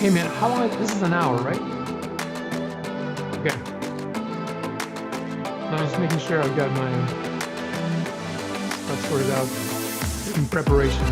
Hey man, how long? This is an hour, right? Okay. I was making sure I've got my stuff sorted out in preparation.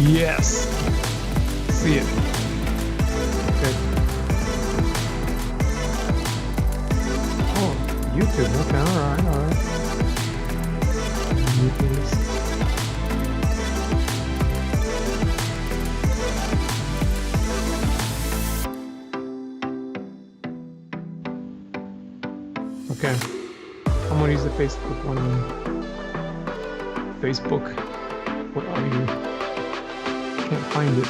Yes. See it. Okay. Oh, YouTube. Okay, alright. Okay. I'm gonna use the Facebook one. Facebook. What are you? Can't find it.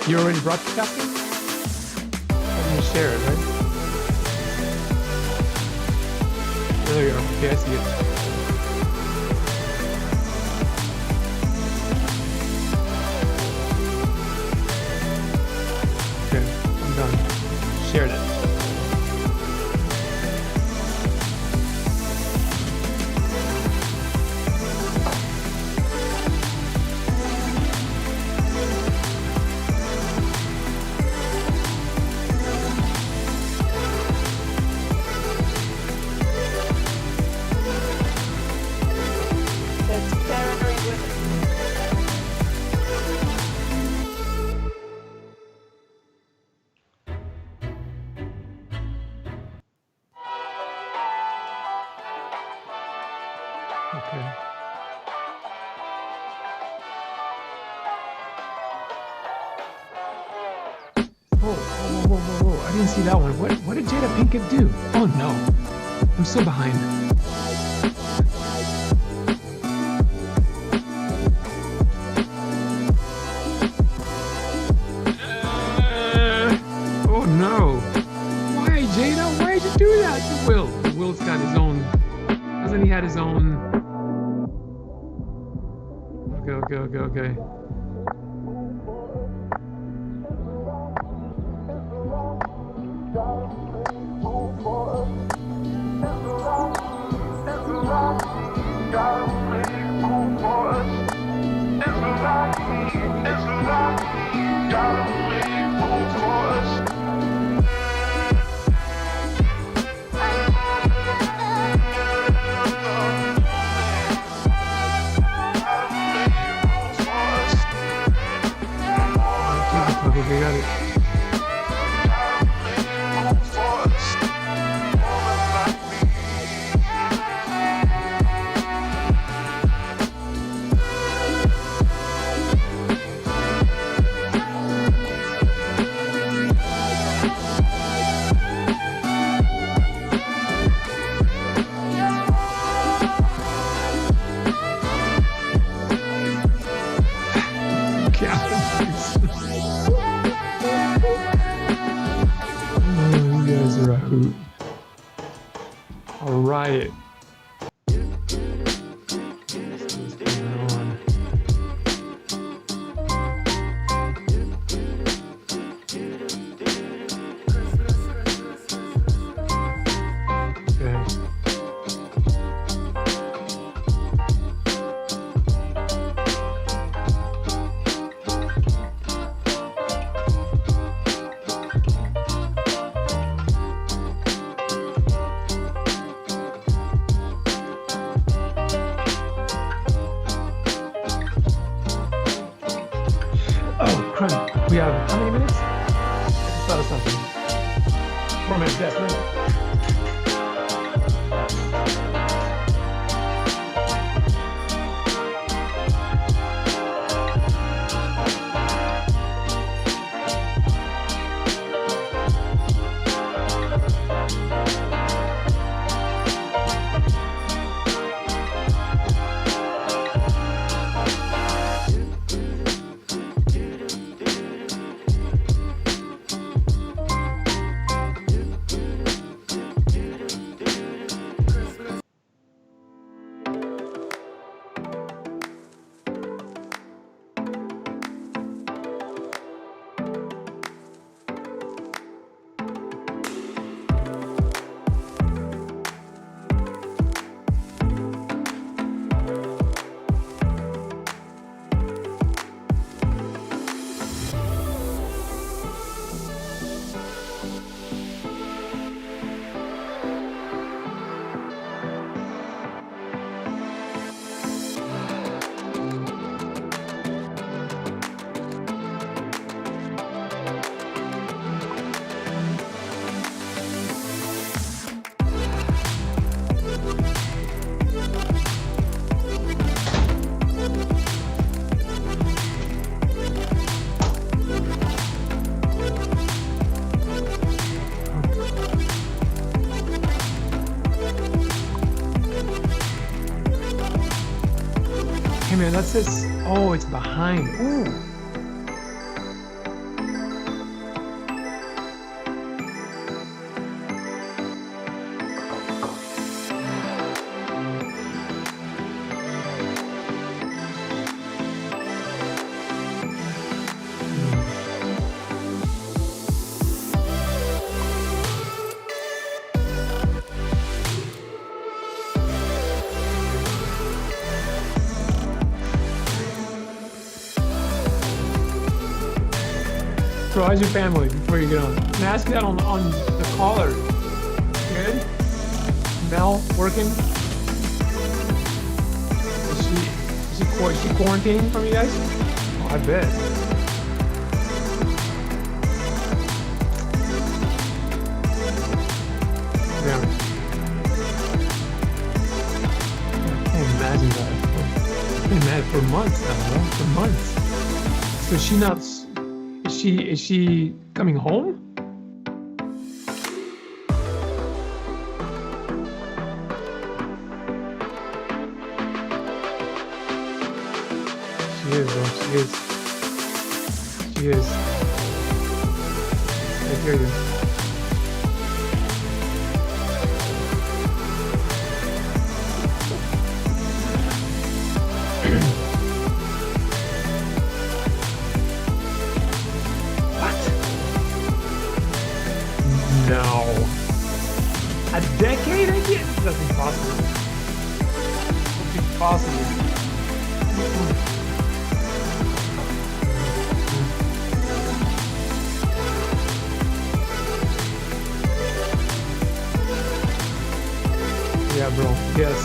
You already broadcasting? I'm gonna share it, right? There you go. Okay, I see it. Okay, I'm done. Shared it. Okay. Whoa. I didn't see that one. What did Jada Pinkett do? Oh no. I'm so behind. Oh no. Why, Jada? Why did you do that to Will? Will's got his own. Hasn't he had his own? Okay. Okay, got it. All right. We have how many minutes? It's about something. 4 minutes, yes, minutes. Hey man, that's this. Oh, it's behind. Ooh. Bro, how's your family before you get on? And ask that on the caller. Good? Mel working? Is she quarantining from you guys? Oh, I bet. Yeah. I can't imagine that. I can't imagine for months now, bro. For months. So she not... Is she coming home? She is, bro. She is. She is. I hear you. No. A decade again? That's impossible. That's impossible. Yeah, bro. Yes.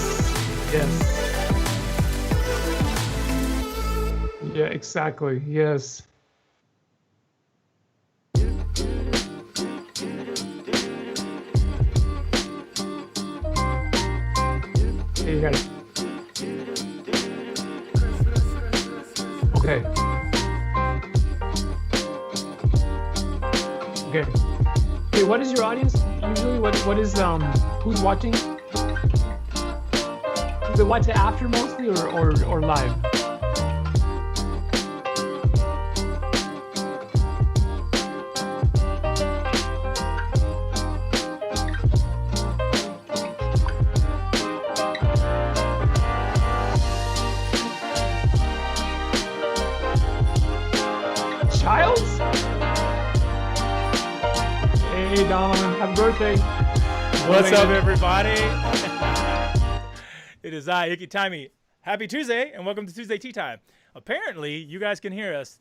Yes. Yeah, exactly. Yes. You got it. Okay. Okay. Okay, what is your audience usually? What is who's watching? Do they watch it after mostly or live? Childs? Hey, Donovan, happy birthday. What's up, everybody? It is I, Icky Timey. Happy Tuesday, and welcome to Tuesday Tea Time. Apparently, you guys can hear us.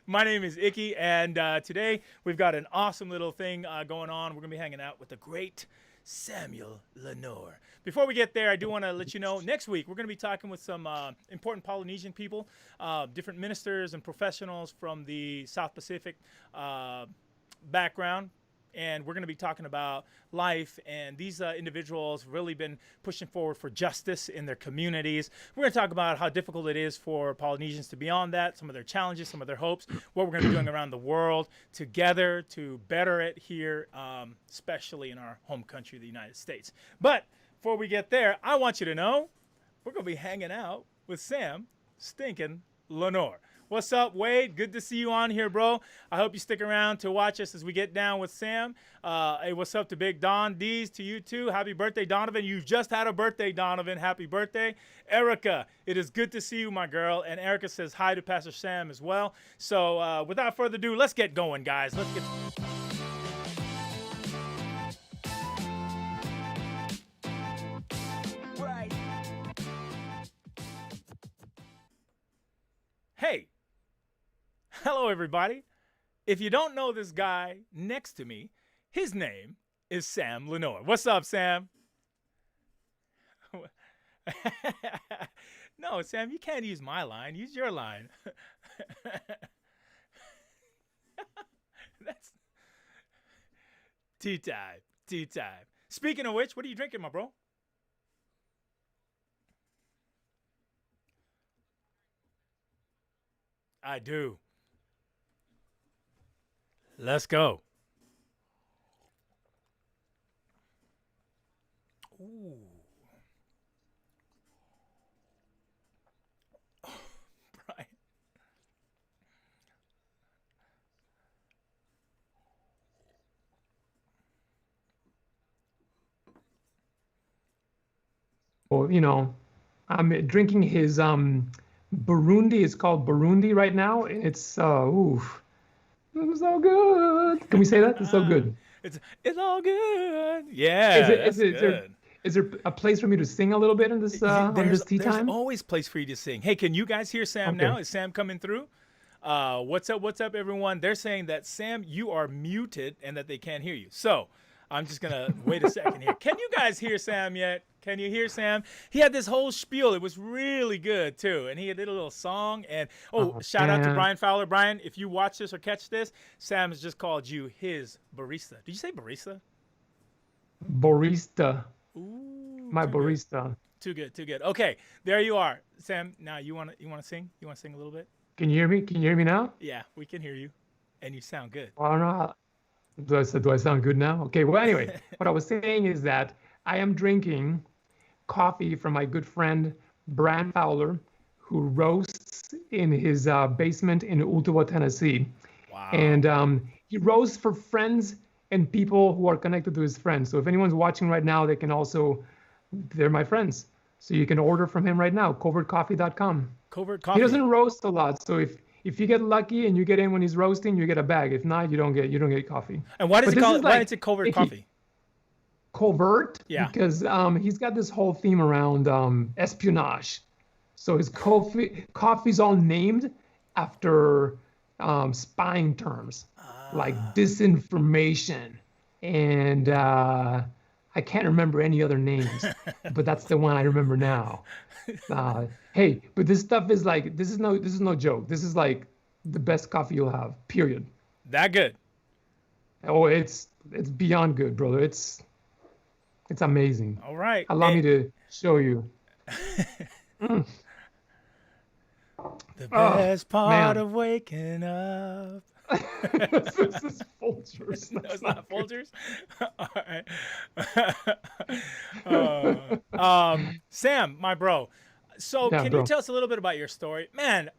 My name is Icky, and today we've got an awesome little thing going on. We're going to be hanging out with the great Samuel Leonor. Before we get there, I do want to let you know, next week we're going to be talking with some important Polynesian people, different ministers and professionals from the South Pacific background. And we're going to be talking about life, and these individuals really been pushing forward for justice in their communities. We're going to talk about how difficult it is for Polynesians to be on that, some of their challenges, some of their hopes, what we're going to be doing around the world together to better it here, especially in our home country, the United States. But before we get there, I want you to know we're going to be hanging out with Sam Stinkin' Leonor. What's up, Wade? Good to see you on here, bro. I hope you stick around to watch us as we get down with Sam. Hey, what's up to Big Don D's, to you too. Happy birthday, Donovan. You just had a birthday, Donovan. Happy birthday. Erica, it is good to see you, my girl. And Erica says hi to Pastor Sam as well. So without further ado, let's get going, guys. Let's get... Hey. Hello, everybody. If you don't know this guy next to me, his name is Sam Leonor. What's up, Sam? No, Sam, you can't use my line. Use your line. That's tea time. Tea time. Speaking of which, what are you drinking, my bro? I do. Let's go. Ooh. Brian. Well, I'm drinking his Burundi. It's called Burundi right now. It's oof. It's so good. Can we say that? It's so good. It's all good. Yeah, is there a place for me to sing a little bit in this on this tea time? There's always place for you to sing. Hey, can you guys hear Sam now? Is Sam coming through? What's up, everyone? They're saying that, Sam, you are muted and that they can't hear you. So I'm just going to wait a second here. Can you guys hear Sam yet? Can you hear Sam? He had this whole spiel. It was really good, too. And he did a little song. And, shout out to Brian Fowler. Brian, if you watch this or catch this, Sam has just called you his barista. Did you say barista? Barista. Ooh, my barista. Good. Too good. Okay, there you are. Sam, now you want to sing? You want to sing a little bit? Can you hear me? Can you hear me now? Yeah, we can hear you. And you sound good. Well, I don't know how, do I sound good now? Okay, well, anyway, what I was saying is that I am drinking coffee from my good friend Brian Fowler, who roasts in his basement in Ottawa, Tennessee. Wow. And he roasts for friends and people who are connected to his friends. So if anyone's watching right now, they're my friends. So you can order from him right now, covertcoffee.com. Covert Coffee. He doesn't roast a lot, so if you get lucky and you get in when he's roasting, you get a bag. If not, you don't get coffee. And why does why is it Covert Coffee? Covert? Yeah. Because he's got this whole theme around espionage. So his coffee's all named after spying terms like disinformation, and I can't remember any other names, but that's the one I remember now. Hey, but this stuff is like, this is no joke. This is like the best coffee you'll have, period. That good? Oh, it's beyond good, brother. It's amazing. All right. Allow me to show you. The best part of waking up. This is Folgers. No, it's not Folgers. All right. Sam, my bro. So can you tell us a little bit about your story, man?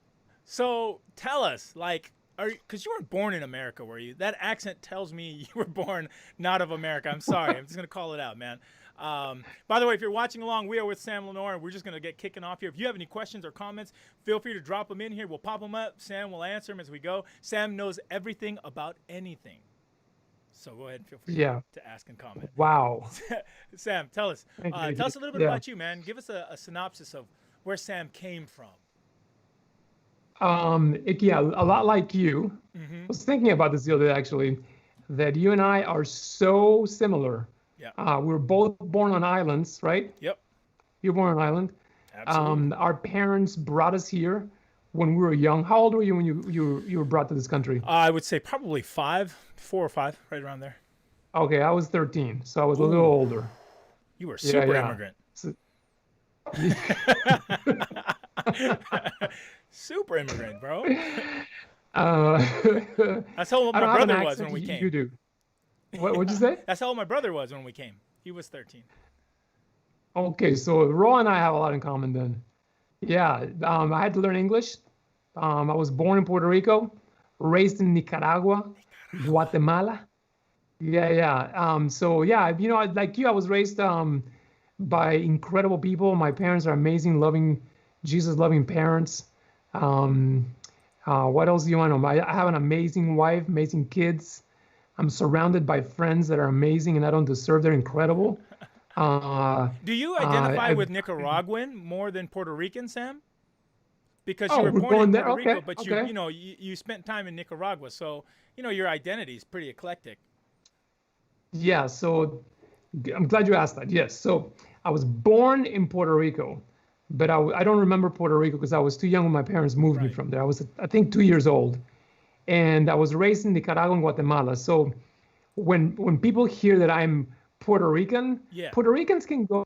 So tell us, because you weren't born in America, were you? That accent tells me you were born not of America. I'm sorry. I'm just gonna call it out, man. By the way, if you're watching along, we are with Sam Leonor, and we're just going to get kicking off here. If you have any questions or comments, feel free to drop them in here. We'll pop them up. Sam will answer them as we go. Sam knows everything about anything. So go ahead and feel free to ask and comment. Wow. Us a little bit about you, man. Give us a synopsis of where Sam came from. A lot like you. Mm-hmm. I was thinking about this the other day, actually, that you and I are so similar. Yeah. We were both born on islands, right? Yep. You were born on an island. Absolutely. Our parents brought us here when we were young. How old were you when you were brought to this country? I would say probably 4 or 5, right around there. Okay, I was 13, so I was a little Ooh, older. you were Yeah, super yeah. immigrant. So, Super immigrant, bro. uh, That's how old I my don't have an brother was accent. when we You came. do. What'd you say? That's how old my brother was when we came. He was 13. Okay, so Ro and I have a lot in common then. Yeah, I had to learn English. I was born in Puerto Rico, raised in Nicaragua, Guatemala. Yeah, yeah. So yeah, like you, I was raised by incredible people. My parents are amazing, loving, Jesus-loving parents. Um, what else do you want to know? I have an amazing wife, amazing kids. I'm surrounded by friends that are amazing and I don't deserve. They're incredible. Uh, Do you identify I with Nicaraguan more than Puerto Rican, Sam? Because you Oh, were we're born in going there. Puerto Okay, Rico, but okay. you spent time in Nicaragua, so your identity is pretty eclectic. Yeah, so I'm glad you asked that. Yes, so I was born in Puerto Rico, but I don't remember Puerto Rico because I was too young when my parents moved me Right. from there. I was, I think, 2 years old, and I was raised in Nicaragua and Guatemala. So when people hear that I'm Puerto Rican, Yeah. Puerto Ricans can go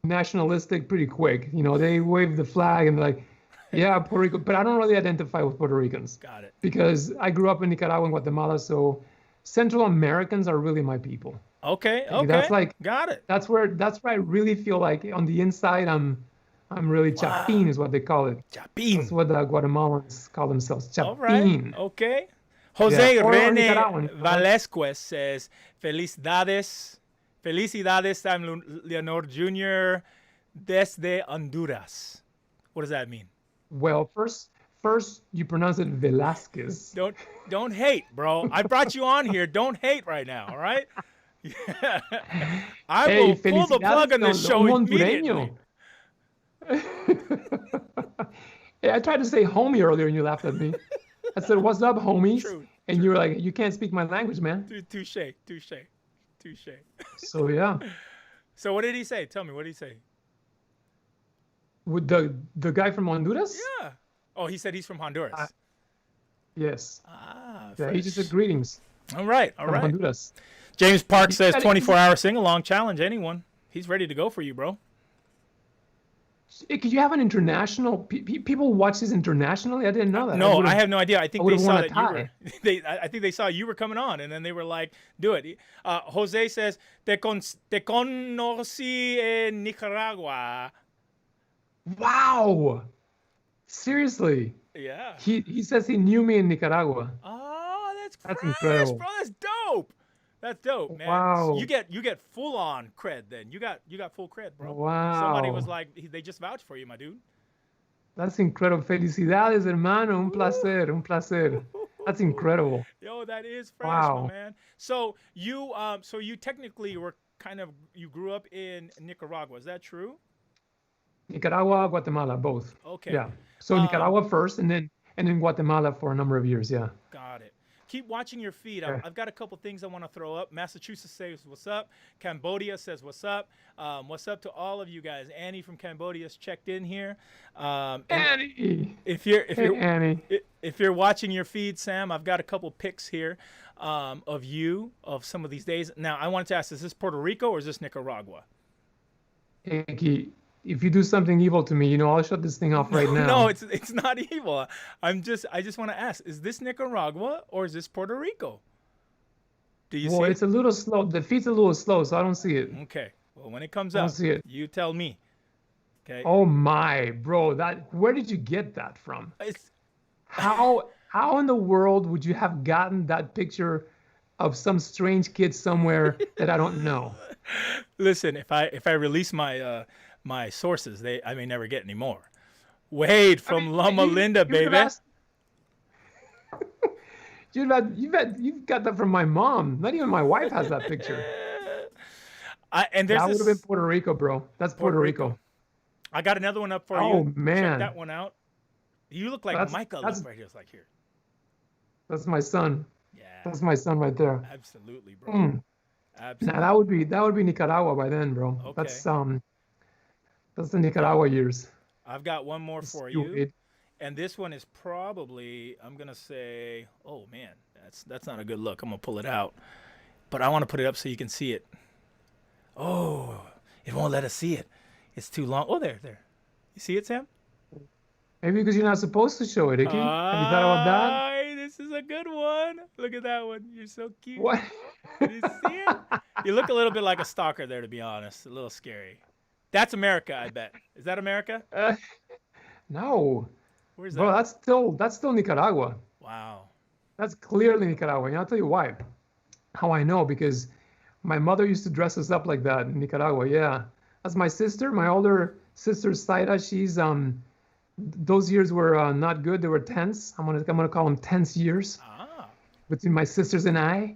nationalistic pretty quick. They wave the flag and they're like, yeah, Puerto Rico. But I don't really identify with Puerto Ricans Got it. because I grew up in Nicaragua and Guatemala. So Central Americans are really my people. Okay. Okay, that's Okay. like Got it. that's where I really feel like on the inside I'm really Wow. Chapin is what they call it. That's Chapin. what the Guatemalans call themselves. All right. Chapin. Okay. Yeah. Jose Or Rene Nicaraguan. Valesquez says, Felicidades. Felicidades, Sam Leonor Jr. desde Honduras. What does that mean? Well, first you pronounce it Velasquez. Don't hate, bro. I brought you on here. Don't hate right now, all right? I Hey, will pull the plug felicidades, on this show un immediately. hondureño. Hey, I tried to say homie earlier and you laughed at me. I said, "What's up, homies?" True. And you were like, "You can't speak my language, man." Touche. Touche. So yeah, So what did he say? Tell me, what did he say? with the guy from Honduras. Yeah. Oh, he said he's from Honduras. Yes. Ah, Yeah, he just said greetings All right. from Honduras. James Park says got it. 24-hour sing-along challenge. Anyone? He's ready to go for you, bro. Could you have an international? People watch this internationally. I didn't know that. No, I have no idea. I think they would've saw worn a that you were. tie. I think they saw you were coming on, and then they were like, "Do it." Jose says, "Te conocí en Nicaragua." Wow. Seriously. Yeah. He says he knew me in Nicaragua. Oh, that's That's fresh, incredible. bro. That's dope. That's dope, man. Wow. You get full on cred then. You got full cred, bro. Wow. Somebody was like, they just vouched for you, my dude. That's incredible. Felicidades, hermano. Un placer. Un placer. That's incredible. Yo, that is fresh, Wow. my man. So you technically were you grew up in Nicaragua. Is that true? Nicaragua, Guatemala, both. Okay. Yeah. So Nicaragua first, and then Guatemala for a number of years. Yeah. Got it. Keep watching your feed. Okay. I've got a couple things I want to throw up. Massachusetts says what's up. Cambodia says what's up. What's up to all of you guys? Annie from Cambodia's checked in here. Annie. If you're Annie. if you're watching your feed, Sam, I've got a couple pics here of some of these days. Now, I wanted to ask: is this Puerto Rico or is this Nicaragua? Hey, if you do something evil to me, I'll shut this thing off right now. No, it's not evil. I just want to ask: is this Nicaragua or is this Puerto Rico? Do you see it? It's a little slow. The feet's a little slow, so I don't see it. Okay. Well, when it comes I don't up, see it. you tell me. Okay. Oh my, bro! Where did you get that from? It's How in the world would you have gotten that picture of some strange kid somewhere that I don't know? Listen, if I release my my sources, I may never get any more. Wade from Loma Linda, baby. You've got that from my mom. Not even my wife has that picture. And that would have been Puerto Rico, bro. That's Puerto Rico. I got another one up for you. Oh man, check that one out. You look like Micah looks right here. It's like here. That's my son. Yeah. That's my son right there. Absolutely, bro. Now Absolutely. that would be Nicaragua by then, bro. Okay. That's the Now, Nicaragua years. I've got one more Just for you you. wait. And this one is probably, I'm gonna say, oh man, that's not a good look. I'm gonna pull it out, but I want to put it up so you can see it. Oh, it won't let us see it. It's too long. Oh, there. You see it, Sam? Maybe because you're not supposed to show it, Icky. Have you thought about that? This is a good one. Look at that one. You're so cute. What? Did you see it? You look a little bit like a stalker there, to be honest. A little scary. That's America, I bet. Is that America? Uh, no, Where's bro. that? That's still Nicaragua. Wow. That's clearly Nicaragua. And I'll tell you why. How I know, because my mother used to dress us up like that in Nicaragua. Yeah, that's my sister. My older sister Saida. Those years were not good. They were tense. I'm gonna call them tense years Ah. between my sisters and I.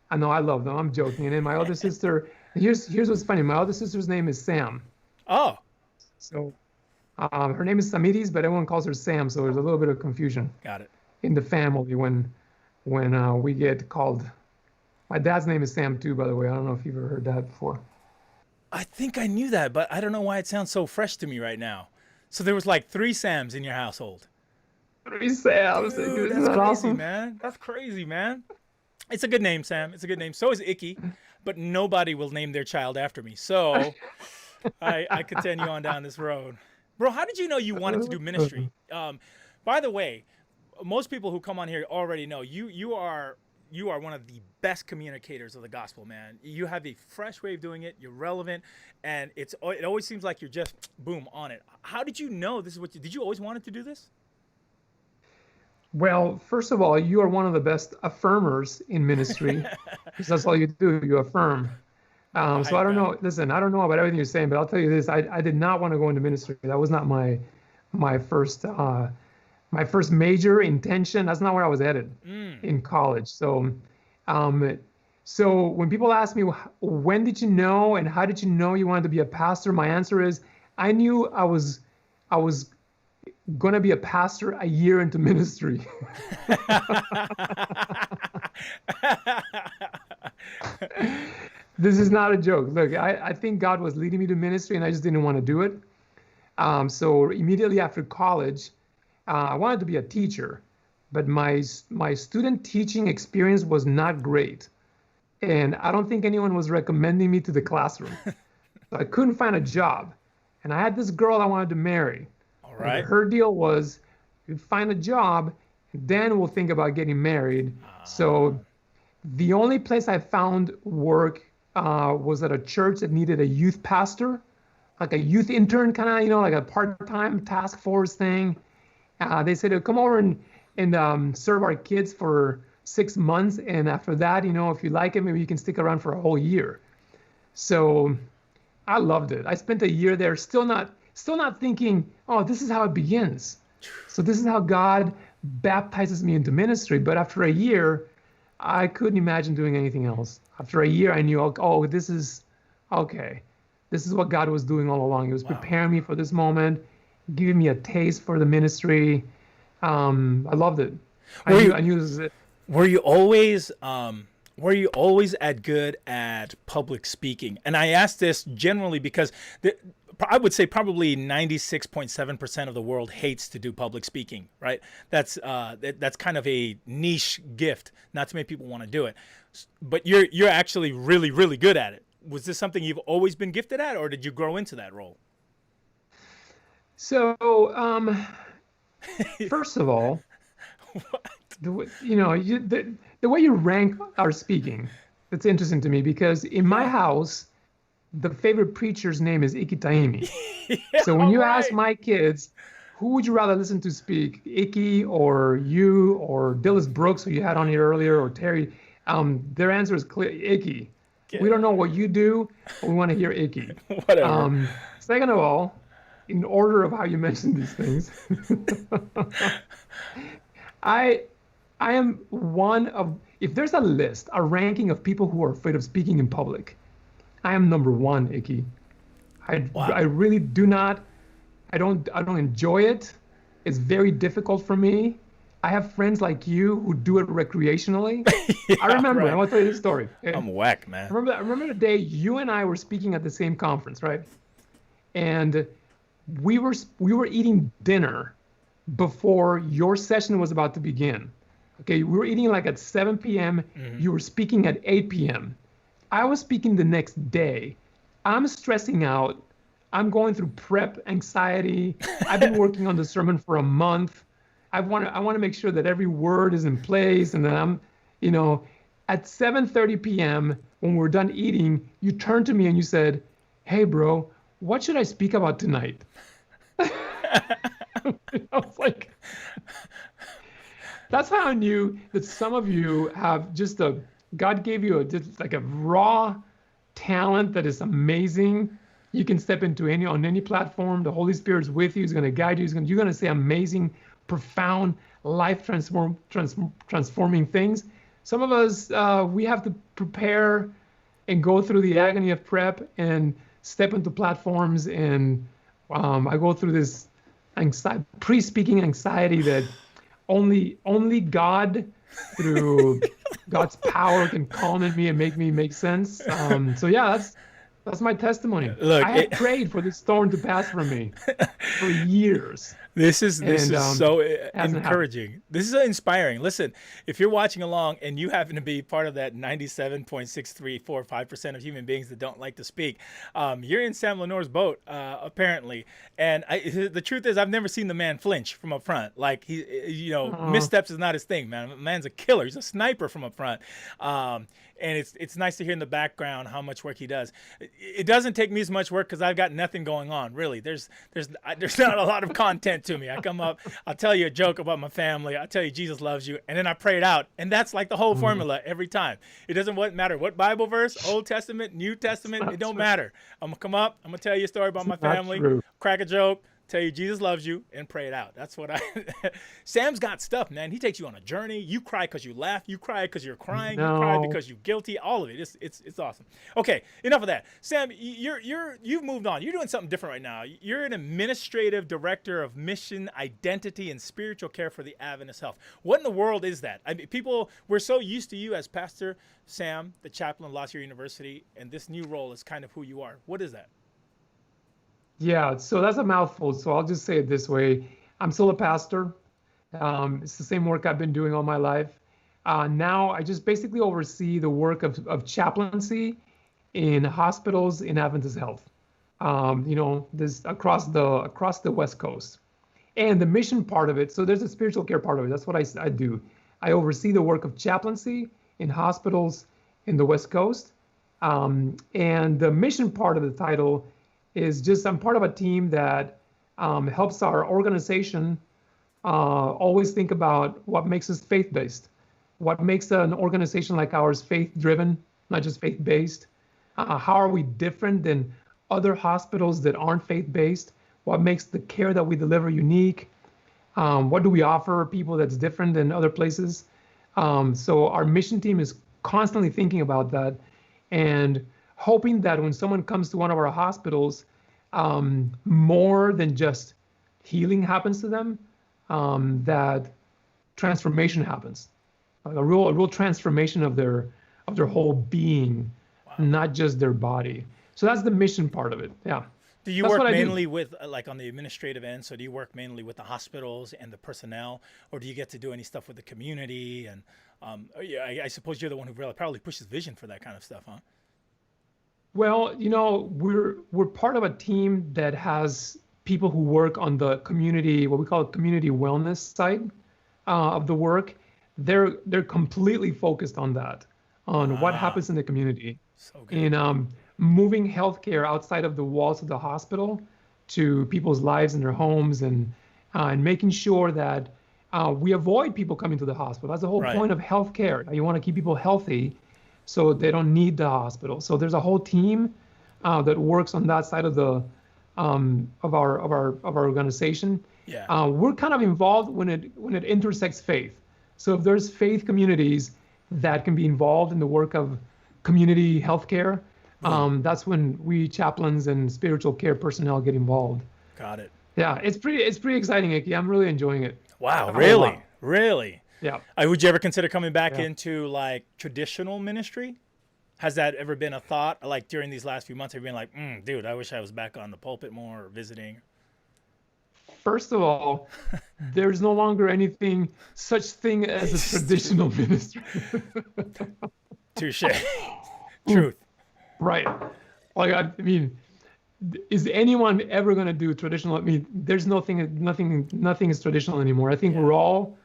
I know I love them. I'm joking. And then my other sister. Here's what's funny. My other sister's name is Sam. Oh. So her name is Samiris, but everyone calls her Sam. So there's a little bit of confusion Got it. in the family when we get called. My dad's name is Sam too, by the way. I don't know if you've ever heard that before. I think I knew that, but I don't know why it sounds so fresh to me right now. So there was like 3 Sams in your household. Three Sams. Dude, Isn't that's that crazy, awesome? man. That's crazy, man. It's a good name, Sam. It's a good name. So is Icky, but nobody will name their child after me. So I continue on down this road. Bro, how did you know you wanted to do ministry? By the way, most people who come on here already know you are one of the best communicators of the gospel, man. You have a fresh way of doing it. You're relevant, and it always seems like you're just boom on it. How did you know this is what did you always wanted to do this? Well, first of all, you are one of the best affirmers in ministry because that's all you do. You affirm. So I Hype don't man. know. Listen, I don't know about everything you're saying, but I'll tell you this: I did not want to go into ministry. That was not my first my first major intention. That's not where I was headed in college. Um, so when people ask me when did you know and how did you know you wanted to be a pastor, my answer is I knew I was going to be a pastor a year into ministry. This is not a joke. Look, I think God was leading me to ministry and I just didn't want to do it. So immediately after college, I wanted to be a teacher, but my student teaching experience was not great. And I don't think anyone was recommending me to the classroom. So I couldn't find a job. And I had this girl I wanted to marry. All And right. her deal was, you find a job, then we'll think about getting married. So the only place I found work was at a church that needed a youth pastor, like a youth intern kind of, like a part-time task force thing. They said, come over and serve our kids for 6 months. And after that, if you like it, maybe you can stick around for a whole year. So I loved it. I spent a year there, still not thinking, oh, this is how it begins. So this is how God baptizes me into ministry. But after a year, I couldn't imagine doing anything else. After a year, I knew, oh, this is okay. This is what God was doing all along. He was preparing me for this moment, giving me a taste for the ministry. I loved it. I knew this is it. Were you always at good at public speaking? And I ask this generally because I would say probably 96.7% of the world hates to do public speaking, right? That's kind of a niche gift. Not too many people want to do it. But you're actually really, really good at it. Was this something you've always been gifted at, or did you grow into that role? So, first of all, the way you rank our speaking, that's interesting to me because in my house, the favorite preacher's name is Ikitaimi. So when you ask my kids, who would you rather listen to speak, Icky or you or Dillis Brooks, who you had on here earlier, or Terry, their answer is clear, Icky. We don't know what you do, but we want to hear Icky. Whatever. Second of all, in order of how you mentioned these things, I am one of, if there's a list, a ranking of people who are afraid of speaking in public, I am number one, Icky. I really do not, I don't enjoy it. It's very difficult for me. I have friends like you who do it recreationally. I Yeah, remember, I right. want to tell you this story. Okay? I'm whack, man. I remember the day you and I were speaking at the same conference, right? And we were eating dinner before your session was about to begin. Okay, we were eating like at 7 p.m. Hmm. You were speaking at 8 p.m. I was speaking the next day. I'm stressing out. I'm going through prep anxiety. I've been working on the sermon for a month. I want to make sure that every word is in place and that you know, at 7:30 p.m. when we're done eating, you turned to me and you said, "Hey, bro, what should I speak about tonight?" I was like, that's how I knew that some of you have just God gave you just like a raw talent that is amazing. You can step into on any platform. The Holy Spirit's with you. He's going to guide you. You're going to say amazing, profound, transforming things. Some of us, we have to prepare and go through the agony of prep and step into platforms. And I go through this pre-speaking anxiety that only God through God's power can calm in me and make me make sense. So yeah, that's my testimony. Look, I have prayed for this storm to pass from me for years. this is And so hasn't happened. encouraging. This is inspiring. Listen, if you're watching along and you happen to be part of that 97.6345% of human beings that don't like to speak, you're in Sam Leonor's boat, apparently. And the truth is, I've never seen the man flinch from up front. Like missteps is not his thing, man. The man's a killer. He's a sniper from up front. And it's nice to hear in the background how much work he does. It doesn't take me as much work because I've got nothing going on, really. There's not a lot of content to me. I come up, I'll tell you a joke about my family, I'll tell you Jesus loves you, and then I pray it out. And that's like the whole formula every time. It doesn't matter what Bible verse, Old Testament, New Testament, it don't matter. I'm going to come up, I'm going to tell you a story about my family, crack a joke, tell you Jesus loves you, and pray it out. That's what Sam's got stuff, man. He takes you on a journey. You cry because you laugh. You cry because you're crying. No. You cry because you're guilty. All of it. It's awesome. Okay, enough of that. Sam, you've moved on. You're doing something different right now. You're an administrative director of mission, identity, and spiritual care for the Adventist Health. What in the world is that? I mean, we're so used to you as Pastor Sam, the chaplain of La Sierra University, and this new role is kind of who you are. What is that? Yeah, so that's a mouthful. So I'll just say it this way. I'm still a pastor. It's the same work I've been doing all my life. Now I just basically oversee the work of chaplaincy in hospitals in Adventist Health. This across the West Coast, and the mission part of it. So there's a spiritual care part of it. That's what I do. I oversee the work of chaplaincy in hospitals in the West Coast, and the mission part of the title is just I'm part of a team that helps our organization always think about what makes us faith-based, what makes an organization like ours faith-driven, not just faith-based. How are we different than other hospitals that aren't faith-based? What makes the care that we deliver unique? What do we offer people that's different than other places? So our mission team is constantly thinking about that and hoping that when someone comes to one of our hospitals, more than just healing happens to them, that transformation happens, like a real transformation of their whole being, not just their body. So that's the mission part of it. Yeah. Do you That's work what I do. mainly with, like on the administrative end? So do you work mainly with the hospitals and the personnel, or do you get to do any stuff with the community? And yeah, I suppose you're the one who really probably pushes vision for that kind of stuff, huh? Well, we're part of a team that has people who work on the community, what we call community wellness side of the work. They're completely focused on that, on what happens in the community, So good. in moving healthcare outside of the walls of the hospital to people's lives and their homes, and making sure that we avoid people coming to the hospital. That's the whole Right. point of healthcare. You want to keep people healthy so they don't need the hospital. So there's a whole team that works on that side of the of our organization. Yeah. We're kind of involved when it intersects faith. So if there's faith communities that can be involved in the work of community healthcare, that's when we chaplains and spiritual care personnel get involved. Got it. Yeah, it's pretty exciting, Icky. I'm really enjoying it. Wow, A really? lot. Really? Yeah. Would you ever consider coming back Yeah. into like traditional ministry? Has that ever been a thought? Like during these last few months, have you been like, dude, I wish I was back on the pulpit more or visiting? First of all, there's no longer anything such thing as a traditional ministry. Touche. Truth. Right. Like, I mean, is anyone ever going to do traditional? I mean, there's nothing is traditional anymore. I think Yeah. we're all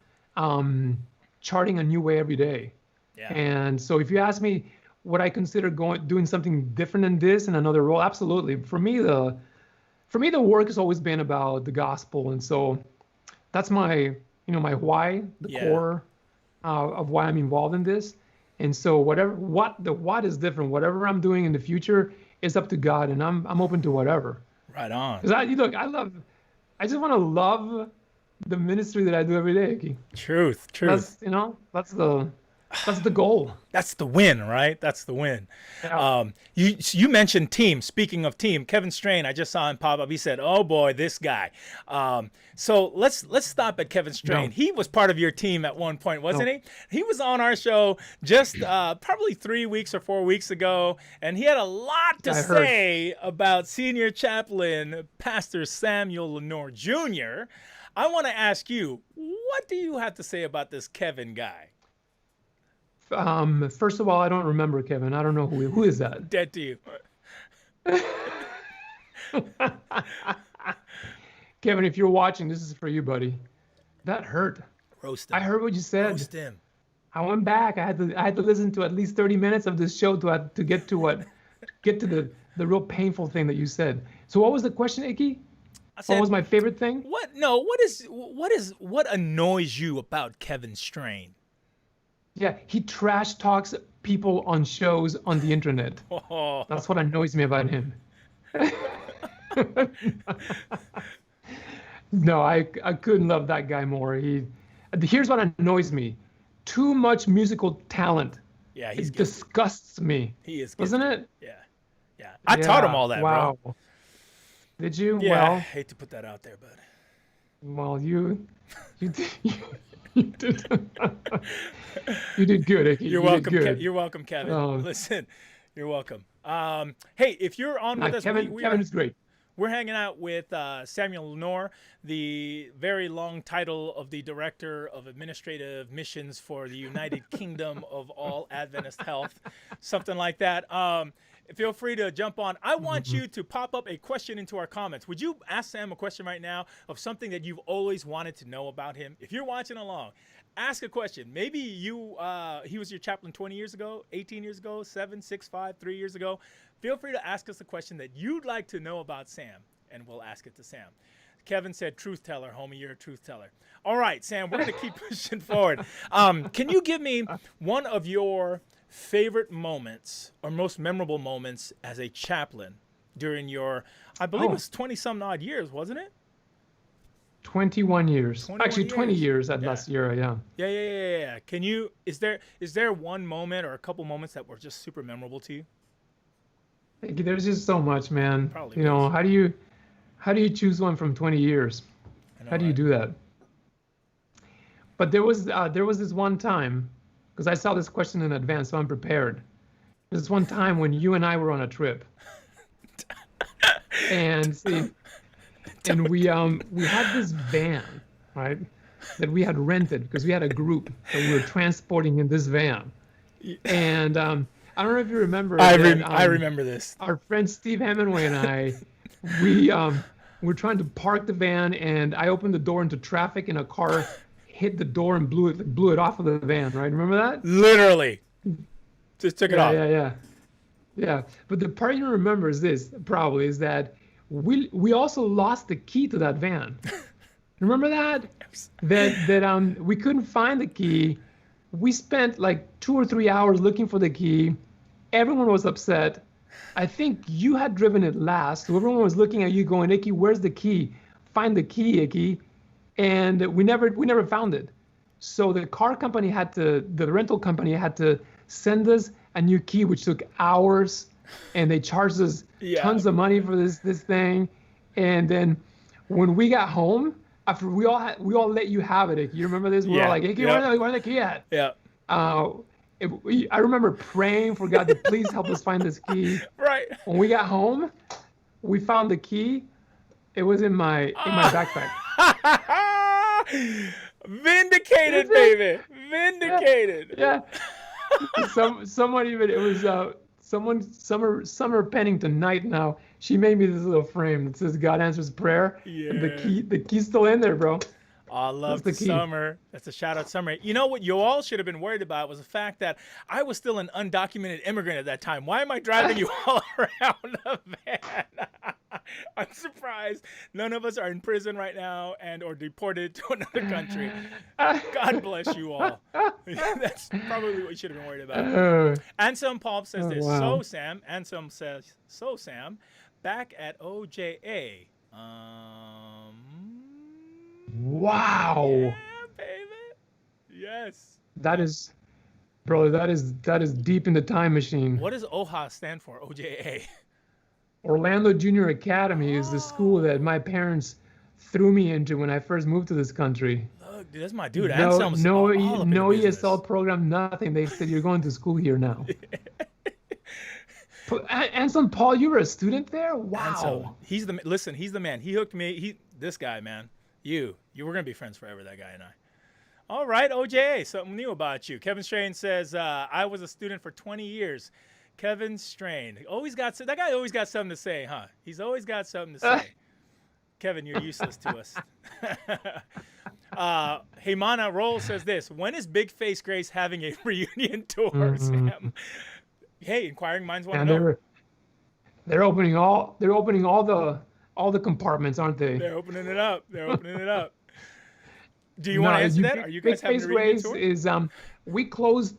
charting a new way every day. Yeah. And so if you ask me, would I consider doing something different than this in another role? Absolutely. For me, the work has always been about the gospel. And so that's my why, the Yeah. core of why I'm involved in this. And so what is different, whatever I'm doing in the future is up to God, and I'm open to whatever. Right on. Because I just want to love the ministry that I do every day, Icky. Truth. That's the goal. That's the win, right? That's the win. Yeah. You mentioned team. Speaking of team, Kevin Strain, I just saw him pop up. He said, "Oh boy, this guy." So let's stop at Kevin Strain. No. He was part of your team at one point, wasn't No. he? He was on our show just probably 3 weeks or 4 weeks ago, and he had a lot to I heard. say about senior chaplain Pastor Samuel Leonor Jr. I want to ask you, what do you have to say about this Kevin guy? First of all, I don't remember Kevin. I don't know who is that. Dead to you. Kevin, if you're watching, this is for you, buddy. That hurt. Roast him. I heard what you said. Roast him. I went back. I had to listen to at least 30 minutes of this show to get to the real painful thing that you said. So what was the question, Icky? I said, What was my favorite thing? What annoys you about Kevin Strain? Yeah, he trash talks people on shows on the internet. Oh, That's what annoys me about him. No, I couldn't love that guy more. Here's what annoys me: too much musical talent. yeah, he's It good. disgusts me. He is, Doesn't it? Yeah, yeah. I taught him all that, Wow. bro. Did you? Yeah, I Well, hate to put that out there, but you did. You did. You did good, Icky. you're You welcome. did good. You're welcome, Kevin. Um, Listen, you're welcome. Hey, if you're on with us, Kevin is great. We're hanging out with Samuel Leonor, the very long title of the Director of Administrative Missions for the United Kingdom of All Adventist Health, something like that. Feel free to jump on. I want you to pop up a question into our comments. Would you ask Sam a question right now of something that you've always wanted to know about him? If you're watching along, ask a question. Maybe he was your chaplain 20 years ago, 18 years ago, 7, 6, 5, 3 years ago. Feel free to ask us a question that you'd like to know about Sam, and we'll ask it to Sam. Kevin said, truth teller, homie, you're a truth teller. All right, Sam, we're going to keep pushing forward. Can you give me one of your favorite moments or most memorable moments as a chaplain during your, I believe it was 20-some odd years, wasn't it? 21 years. 21 Actually, 20 years at Yeah. last year, yeah. Yeah. Can you, is there one moment or a couple moments that were just super memorable to you? There's just so much, man. Probably You know, was. how do you choose one from 20 years? I know, How do you right? do that? But there was this one time, because I saw this question in advance, so I'm prepared. This one time when you and I were on a trip, and we had this van, right, that we had rented because we had a group that we were transporting in this van, and I don't know if you remember. I that, remember this. Our friend Steve Hemingway and I, we're trying to park the van, and I opened the door into traffic, and a car hit the door and blew it off of the van. Right? Remember that? Literally. Just took it off. Yeah. But the part you remember is this, probably, is that we also lost the key to that van. Remember that? That we couldn't find the key. We spent like 2 or 3 hours looking for the key. Everyone was upset. I think you had driven it last. So everyone was looking at you going, Icky, where's the key? Find the key, Icky. And we never found it. So the rental company had to send us a new key, which took hours, and they charged us tons of money for this thing. And then when we got home, after we all let you have it. You remember this? We were Yeah. like, hey, where's the key at? Yeah. Uh, I remember praying for God to please help us find this key. Right. When we got home, we found the key. It was in my backpack. Vindicated, baby. Vindicated. Yeah. Someone even, it was Summer Pennington Knight now. She made me this little frame that says God answers prayer. Yeah. And the key's still in there, bro. I love the Summer. That's a shout out, Summer. You know what you all should have been worried about was the fact that I was still an undocumented immigrant at that time. Why am I driving you all around a van? I'm surprised none of us are in prison right now and or deported to another country. God bless you all. That's probably what you should have been worried about. Anselm Paul says this. Wow. So Sam, Anselm says, so Sam, back at OJA. Wow. Yeah, baby. Yes. That is, bro, that is deep in the time machine. What does OJA stand for? OJA. Orlando Junior Academy is the school that my parents threw me into when I first moved to this country. Look, dude, that's my dude. No Anselm's all up in the business. ESL program, nothing. They said you're going to school here now. Anselm Paul, you were a student there? Wow. Anselm, he's the man. He hooked me. This guy, man. You were gonna be friends forever, that guy and I. All right, OJA, something new about you. Kevin Strain says, I was a student for 20 years. Kevin Strain, that guy always got something to say, huh? He's always got something to say. Kevin, you're useless to us. Heymana Roll says this: when is Big Face Grace having a reunion tour, Sam? Hey, inquiring minds want to know. They're opening all the compartments, aren't they? They're opening it up. Do you want to answer that? Are you guys having a reunion tour? Is we closed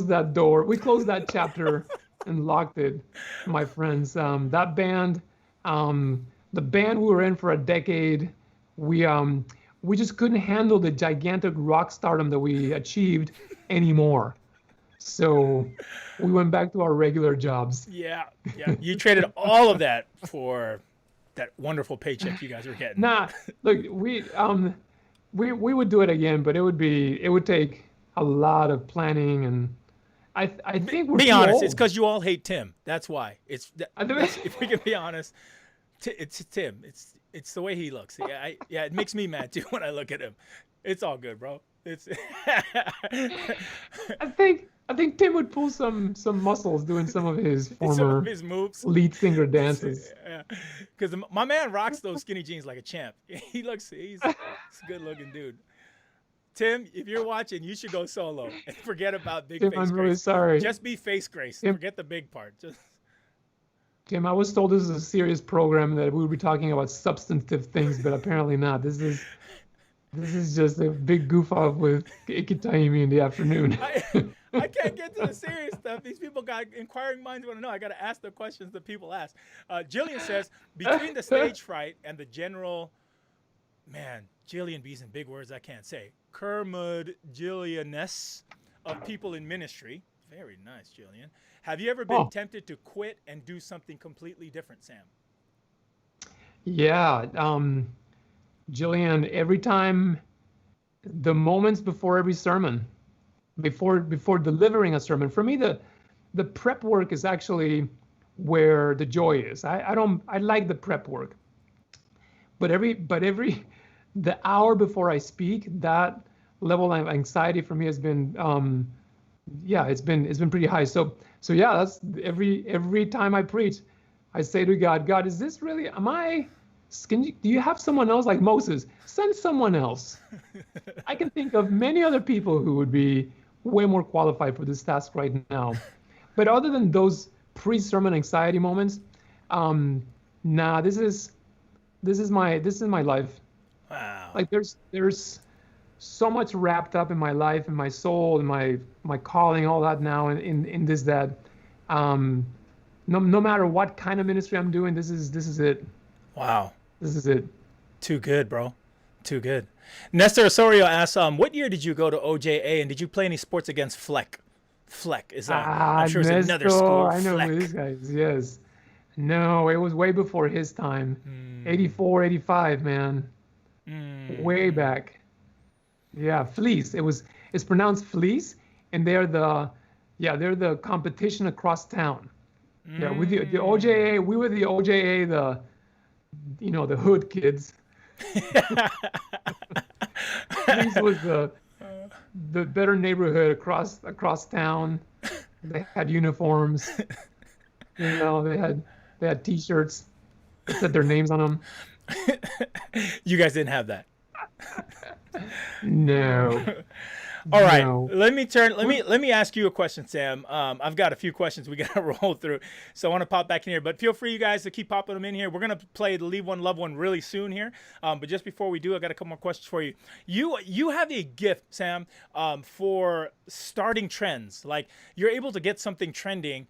that door. We closed that chapter and locked it, my friends. That band, the band we were in for a decade, we just couldn't handle the gigantic rock stardom that we achieved anymore. So we went back to our regular jobs. Yeah. You traded all of that for that wonderful paycheck you guys were getting. Nah, look, we would do it again, but it would take a lot of planning, and I think we're be honest. old. It's because you all hate Tim. That's why. If we can be honest, it's Tim. It's the way he looks. Yeah, it makes me mad too when I look at him. It's all good, bro. It's. I think Tim would pull some muscles doing some of his former moves, lead singer dances. Yeah, because my man rocks those skinny jeans like a champ. He's a good looking dude. Tim, if you're watching, you should go solo and forget about Big Tim, Face I'm Grace. really sorry. Just be Face Grace. Tim, forget the big part. Tim, I was told this is a serious program that we would be talking about substantive things, but apparently not. This is just a big goof off with Ikitaimi in the afternoon. I can't get to the serious stuff. These people got inquiring minds want to know. I got to ask the questions that people ask. Jillian says, between the stage fright and the general, man, Jillian be using big words I can't say, Jillian-ness of people in ministry. Very nice, Jillian. Have you ever been tempted to quit and do something completely different, Sam? Yeah. Jillian, every time, the moments before every sermon, before delivering a sermon, for me the prep work is actually where the joy is. I like the prep work, but the hour before I speak, that level of anxiety for me has been it's been pretty high. So yeah, that's every time I preach, I say to God, is this really, do you have someone else like Moses? Send someone else. I can think of many other people who would be way more qualified for this task right now. But other than those pre-sermon anxiety moments, this is my life. Wow. Like there's so much wrapped up in my life and my soul and my calling, all that now in this, that no matter what kind of ministry I'm doing, this is it. Wow. This is it. Too good, bro. Too good. Nestor Osorio asks, what year did you go to OJA, and did you play any sports against Fleck? Fleck is I'm sure it's another school. I know these guys. Yes. No, it was way before his time. 84, 85, man. way back. Yeah, Fleece. It's pronounced Fleece, and they're the competition across town. Yeah, with the OJA, we were the OJA, the hood kids. Fleece was the better neighborhood across town. They had uniforms. They had T-shirts that said their names on them. You guys didn't have that. No. All right, No. let me ask you a question, Sam. I've got a few questions we got to roll through, so I want to pop back in here. But feel free, you guys, to keep popping them in here. We're gonna play the Leave One, Love One really soon here. But just before we do, I got a couple more questions for you. You have a gift, Sam, for starting trends. Like, you're able to get something trending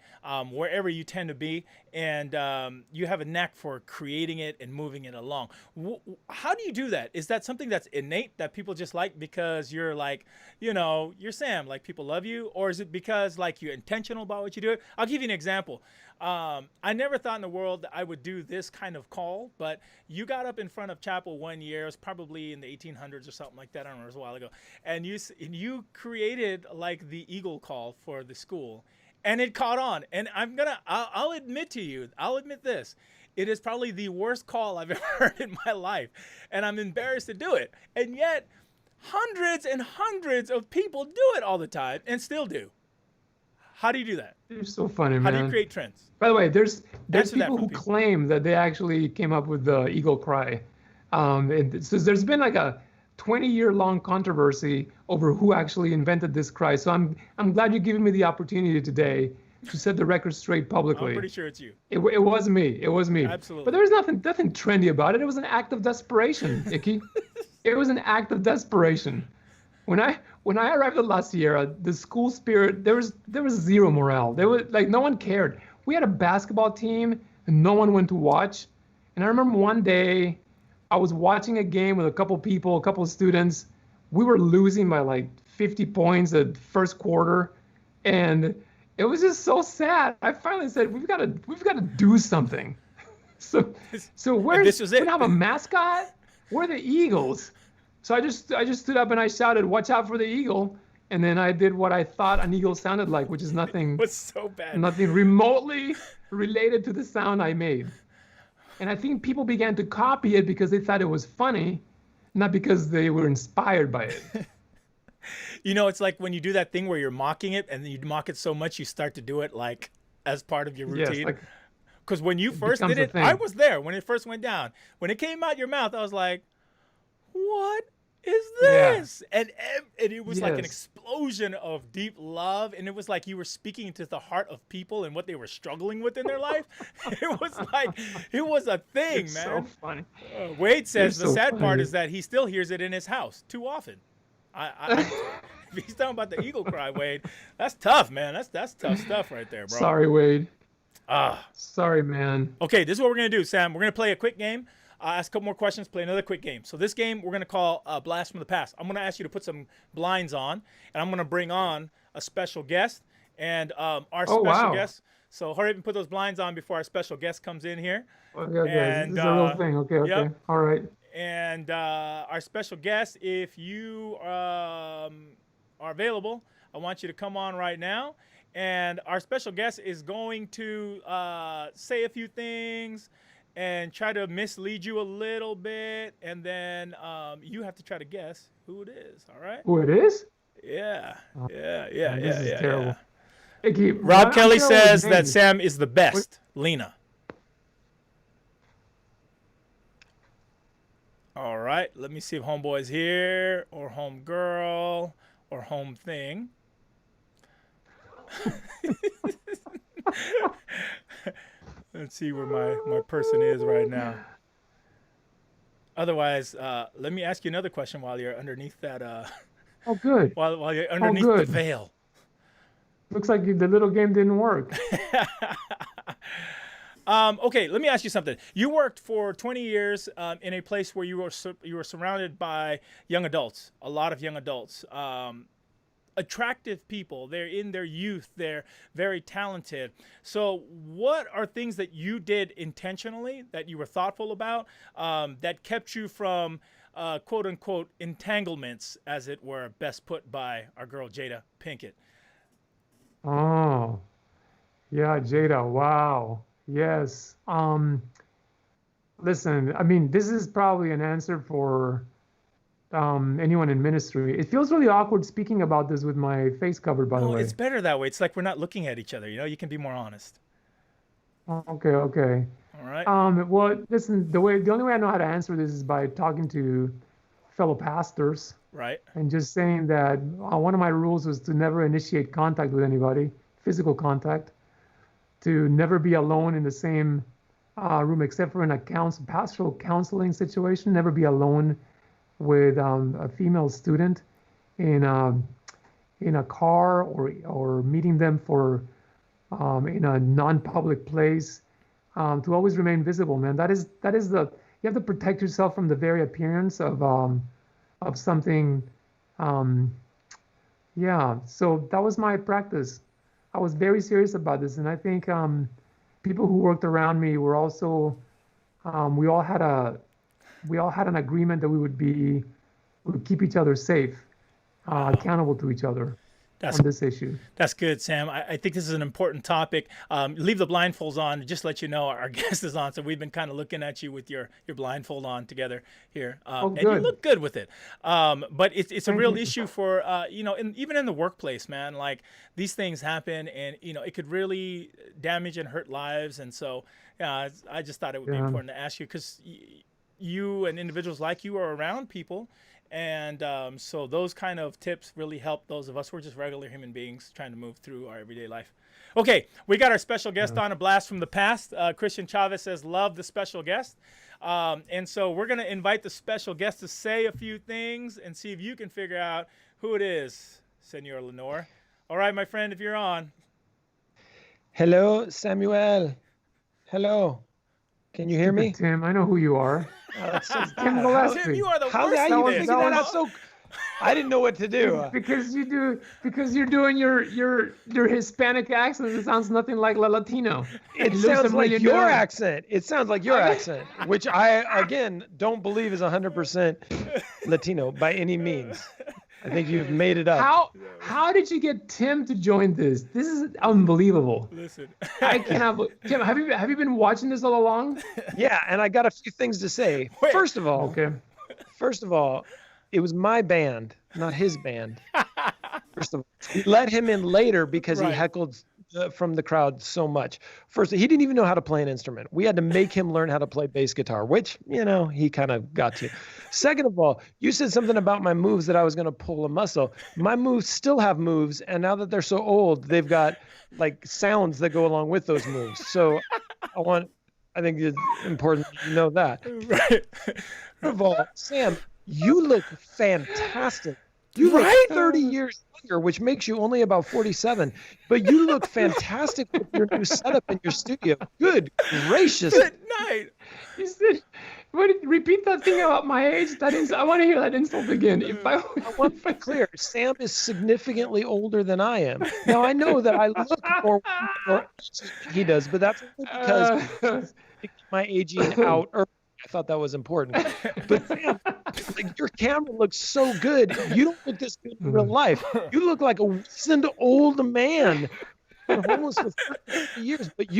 wherever you tend to be, and you have a knack for creating it and moving it along. How do you do that? Is that something that's innate that people just like because you're like, you're Sam, like people love you? Or is it because like you're intentional about what you do? I'll give you an example. I never thought in the world that I would do this kind of call, but you got up in front of chapel one year. It was probably in the 1800s or something like that. I don't know, it was a while ago. And you created like the eagle call for the school, and it caught on. And I'll admit this. It is probably the worst call I've ever heard in my life. And I'm embarrassed to do it. And yet, hundreds and hundreds of people do it all the time and still do. How do you do that? You're so funny, man. How do you create trends? By the way, there's people who claim that they actually came up with the eagle cry. So there's been like a 20-year-long controversy over who actually invented this cry. So I'm glad you're giving me the opportunity today to set the record straight publicly. I'm pretty sure it's you. It was me. It was me. Absolutely. But there was nothing trendy about it. It was an act of desperation, Icky. It was an act of desperation. When I arrived at La Sierra, the school spirit, there was zero morale. There was like no one cared. We had a basketball team and no one went to watch. And I remember one day I was watching a game with a couple of students. We were losing by like 50 points at first quarter, and it was just so sad. I finally said, we've got to do something. So we don't have a mascot. We're the Eagles. So I just stood up and I shouted, "Watch out for the eagle!" And then I did what I thought an eagle sounded like, which is nothing. It was so bad. Nothing remotely related to the sound I made. And I think people began to copy it because they thought it was funny, not because they were inspired by it. It's like when you do that thing where you're mocking it, and then you mock it so much you start to do it like as part of your routine. Yes, because when you first did it, I was there when it first went down. When it came out your mouth, I was like, "What is this?" Yeah. And it was like an explosion of deep love, and it was like you were speaking to the heart of people and what they were struggling with in their life. It was like it was a thing, it's man. So funny. Wade says the sad part is that he still hears it in his house too often. If he's talking about the eagle cry, Wade, that's tough, man. That's tough stuff right there, bro. Sorry, Wade. Sorry, man. Okay, this is what we're gonna do, Sam. We're gonna play a quick game. Ask a couple more questions, play another quick game. So this game we're going to call Blast from the Past. I'm going to ask you to put some blinds on, and I'm going to bring on a special guest and our special guest. So hurry up and put those blinds on before our special guest comes in here. Okay, and, this is a real thing. Okay. Yep. All right. And our special guest, if you are available, I want you to come on right now. And our special guest is going to say a few things and try to mislead you a little bit, and then you have to try to guess who it is. All right? Who it is? Yeah. This is terrible. Rob Kelly says that Sam is the best. Lena. All right. Let me see if homeboy's here, or homegirl, or home thing. Let's see where my person is right now. Otherwise, let me ask you another question while you're underneath that. Oh, good. While you're underneath the veil. Looks like the little game didn't work. Okay, let me ask you something. You worked for 20 years in a place where you were surrounded by young adults, a lot of young adults. Attractive people. They're in their youth. They're very talented. So what are things that you did intentionally, that you were thoughtful about, that kept you from quote unquote entanglements, as it were, best put by our girl Jada Pinkett. Oh, yeah, Jada. Wow. Yes. Listen, I mean, this is probably an answer for anyone in ministry. It feels really awkward speaking about this with my face covered, by the No, way. it's better that way. It's like we're not looking at each other. You know, you can be more honest. Okay, okay. All right. Well, listen, the only way I know how to answer this is by talking to fellow pastors Right. and just saying that one of my rules was to never initiate contact with anybody, physical contact, to never be alone in the same room except for in a pastoral counseling situation, never be alone with a female student in in a car or meeting them for in a non-public place, to always remain visible, man. That is you have to protect yourself from the very appearance of something. Yeah, so that was my practice. I was very serious about this, and I think people who worked around me were also we all had an agreement that we would keep each other safe, accountable to each other That's on this issue. That's good, Sam. I think this is an important topic. Leave the blindfolds on. Just let you know our guest is on. So we've been kind of looking at you with your blindfold on together here. And you look good with it. But it's a real issue for, even in the workplace, man. Like these things happen and, it could really damage and hurt lives. And so I just thought it would be important to ask you because you and individuals like you are around people. And so those kind of tips really help those of us who are just regular human beings trying to move through our everyday life. Okay, we got our special guest on, a blast from the past. Christian Chavez says, love the special guest. And so we're going to invite the special guest to say a few things and see if you can figure out who it is, Senor Leonor. All right, my friend, if you're on. Hello, Samuel. Hello. Can you hear me? Tim, I know who you are. That's so Tim bad. Gillespie. Tim, you are the How worst. did you figure that out? So I didn't know what to do. Because you're doing your Hispanic accent. It sounds nothing like La Latino. It sounds like your accent. It sounds like your accent, which I, again, don't believe is 100% Latino by any means. I think you've made it up. How did you get Tim to join this? This is unbelievable. Listen. I cannot. Tim, have you been watching this all along? Yeah, and I got a few things to say. Wait. First of all, Okay. it was my band, not his band. First of all, we let him in later because he heckled from the crowd so much. First, he didn't even know how to play an instrument. We had to make him learn how to play bass guitar, which, he kind of got to. Second of all, you said something about my moves that I was going to pull a muscle. My moves still have moves, and now that they're so old, they've got like sounds that go along with those moves. So I think it's important to know that. Right. First of all, Sam, you look fantastic. You look 30 years younger, which makes you only about 47. But you look fantastic with your new setup in your studio. Good gracious. Good night. You said, repeat that thing about my age. That is, I want to hear that insult again. I want to be clear. Sam is significantly older than I am. Now, I know that I look more than he does, but that's only because my aging out early. I thought that was important. But Sam, like, your camera looks so good. You don't look this good in real life. You look like a wizened old man. Been homeless for 30 years, but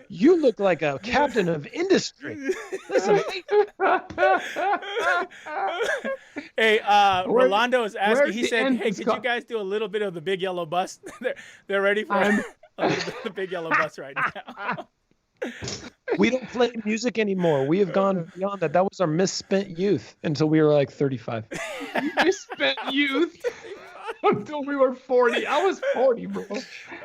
you look like a captain of industry. Listen, hey, Rolando is asking. He said, "Hey, could you guys do a little bit of the Big Yellow Bus?" they're ready for a little bit of the Big Yellow Bus right now. We don't play music anymore. We have gone beyond that. That was our misspent youth until we were like 35. Misspent youth until we were 40. I was 40, bro.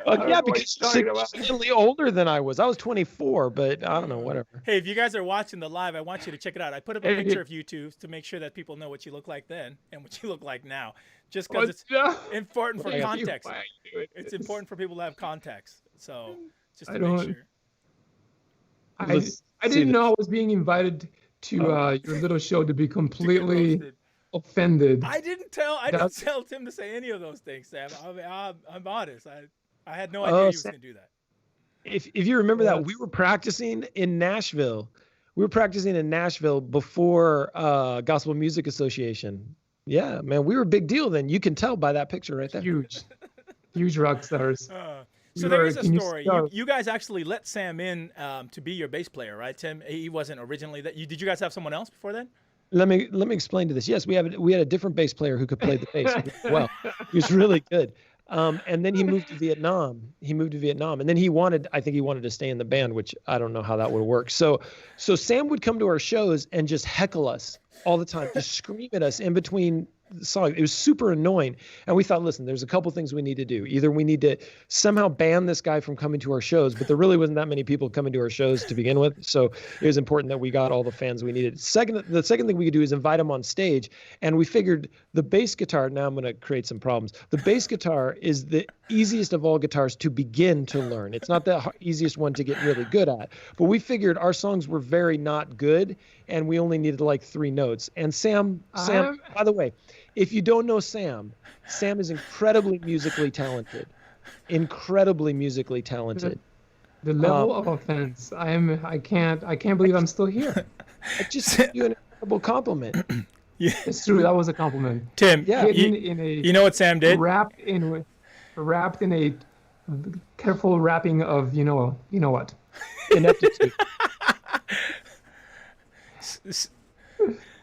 Yeah, because you're significantly older than I was. I was 24, but I don't know, whatever. Hey, if you guys are watching the live, I want you to check it out. I put up a picture of you two to make sure that people know what you look like then and what you look like now. Just because it's important for context. It's important for people to have context. So just to make sure. I didn't know I was being invited to your little show to be completely offended. I didn't tell Tim to say any of those things, Sam. I'm honest. I had no idea he was going to do that. If you remember that, we were practicing in Nashville We were practicing in Nashville before Gospel Music Association. Yeah, man, we were a big deal then. You can tell by that picture right there. Huge rock stars. So there is a story. You guys actually let Sam in to be your bass player, right, Tim? He wasn't originally that. Did you guys have someone else before then? Let me explain to this. Yes, we had a different bass player who could play the bass well. He was really good. And then he moved to Vietnam. And then I think he wanted to stay in the band, which I don't know how that would work. So Sam would come to our shows and just heckle us all the time, just scream at us in between songs. It was super annoying. And we thought, listen, there's a couple things we need to do. Either we need to somehow ban this guy from coming to our shows, but there really wasn't that many people coming to our shows to begin with. So it was important that we got all the fans we needed. The second thing we could do is invite him on stage. And we figured the bass guitar, now I'm going to create some problems. The bass guitar is the easiest of all guitars to begin to learn. It's not the easiest one to get really good at, but we figured our songs were very not good and we only needed like 3 notes. And Sam, by the way, if you don't know Sam is incredibly musically talented. The level of offense. I can't believe I'm still here. I just gave you an incredible compliment. Yeah. It's true. That was a compliment. Tim, yeah. You know what Sam did? Wrapped in a careful wrapping of you know what. Ineptitude.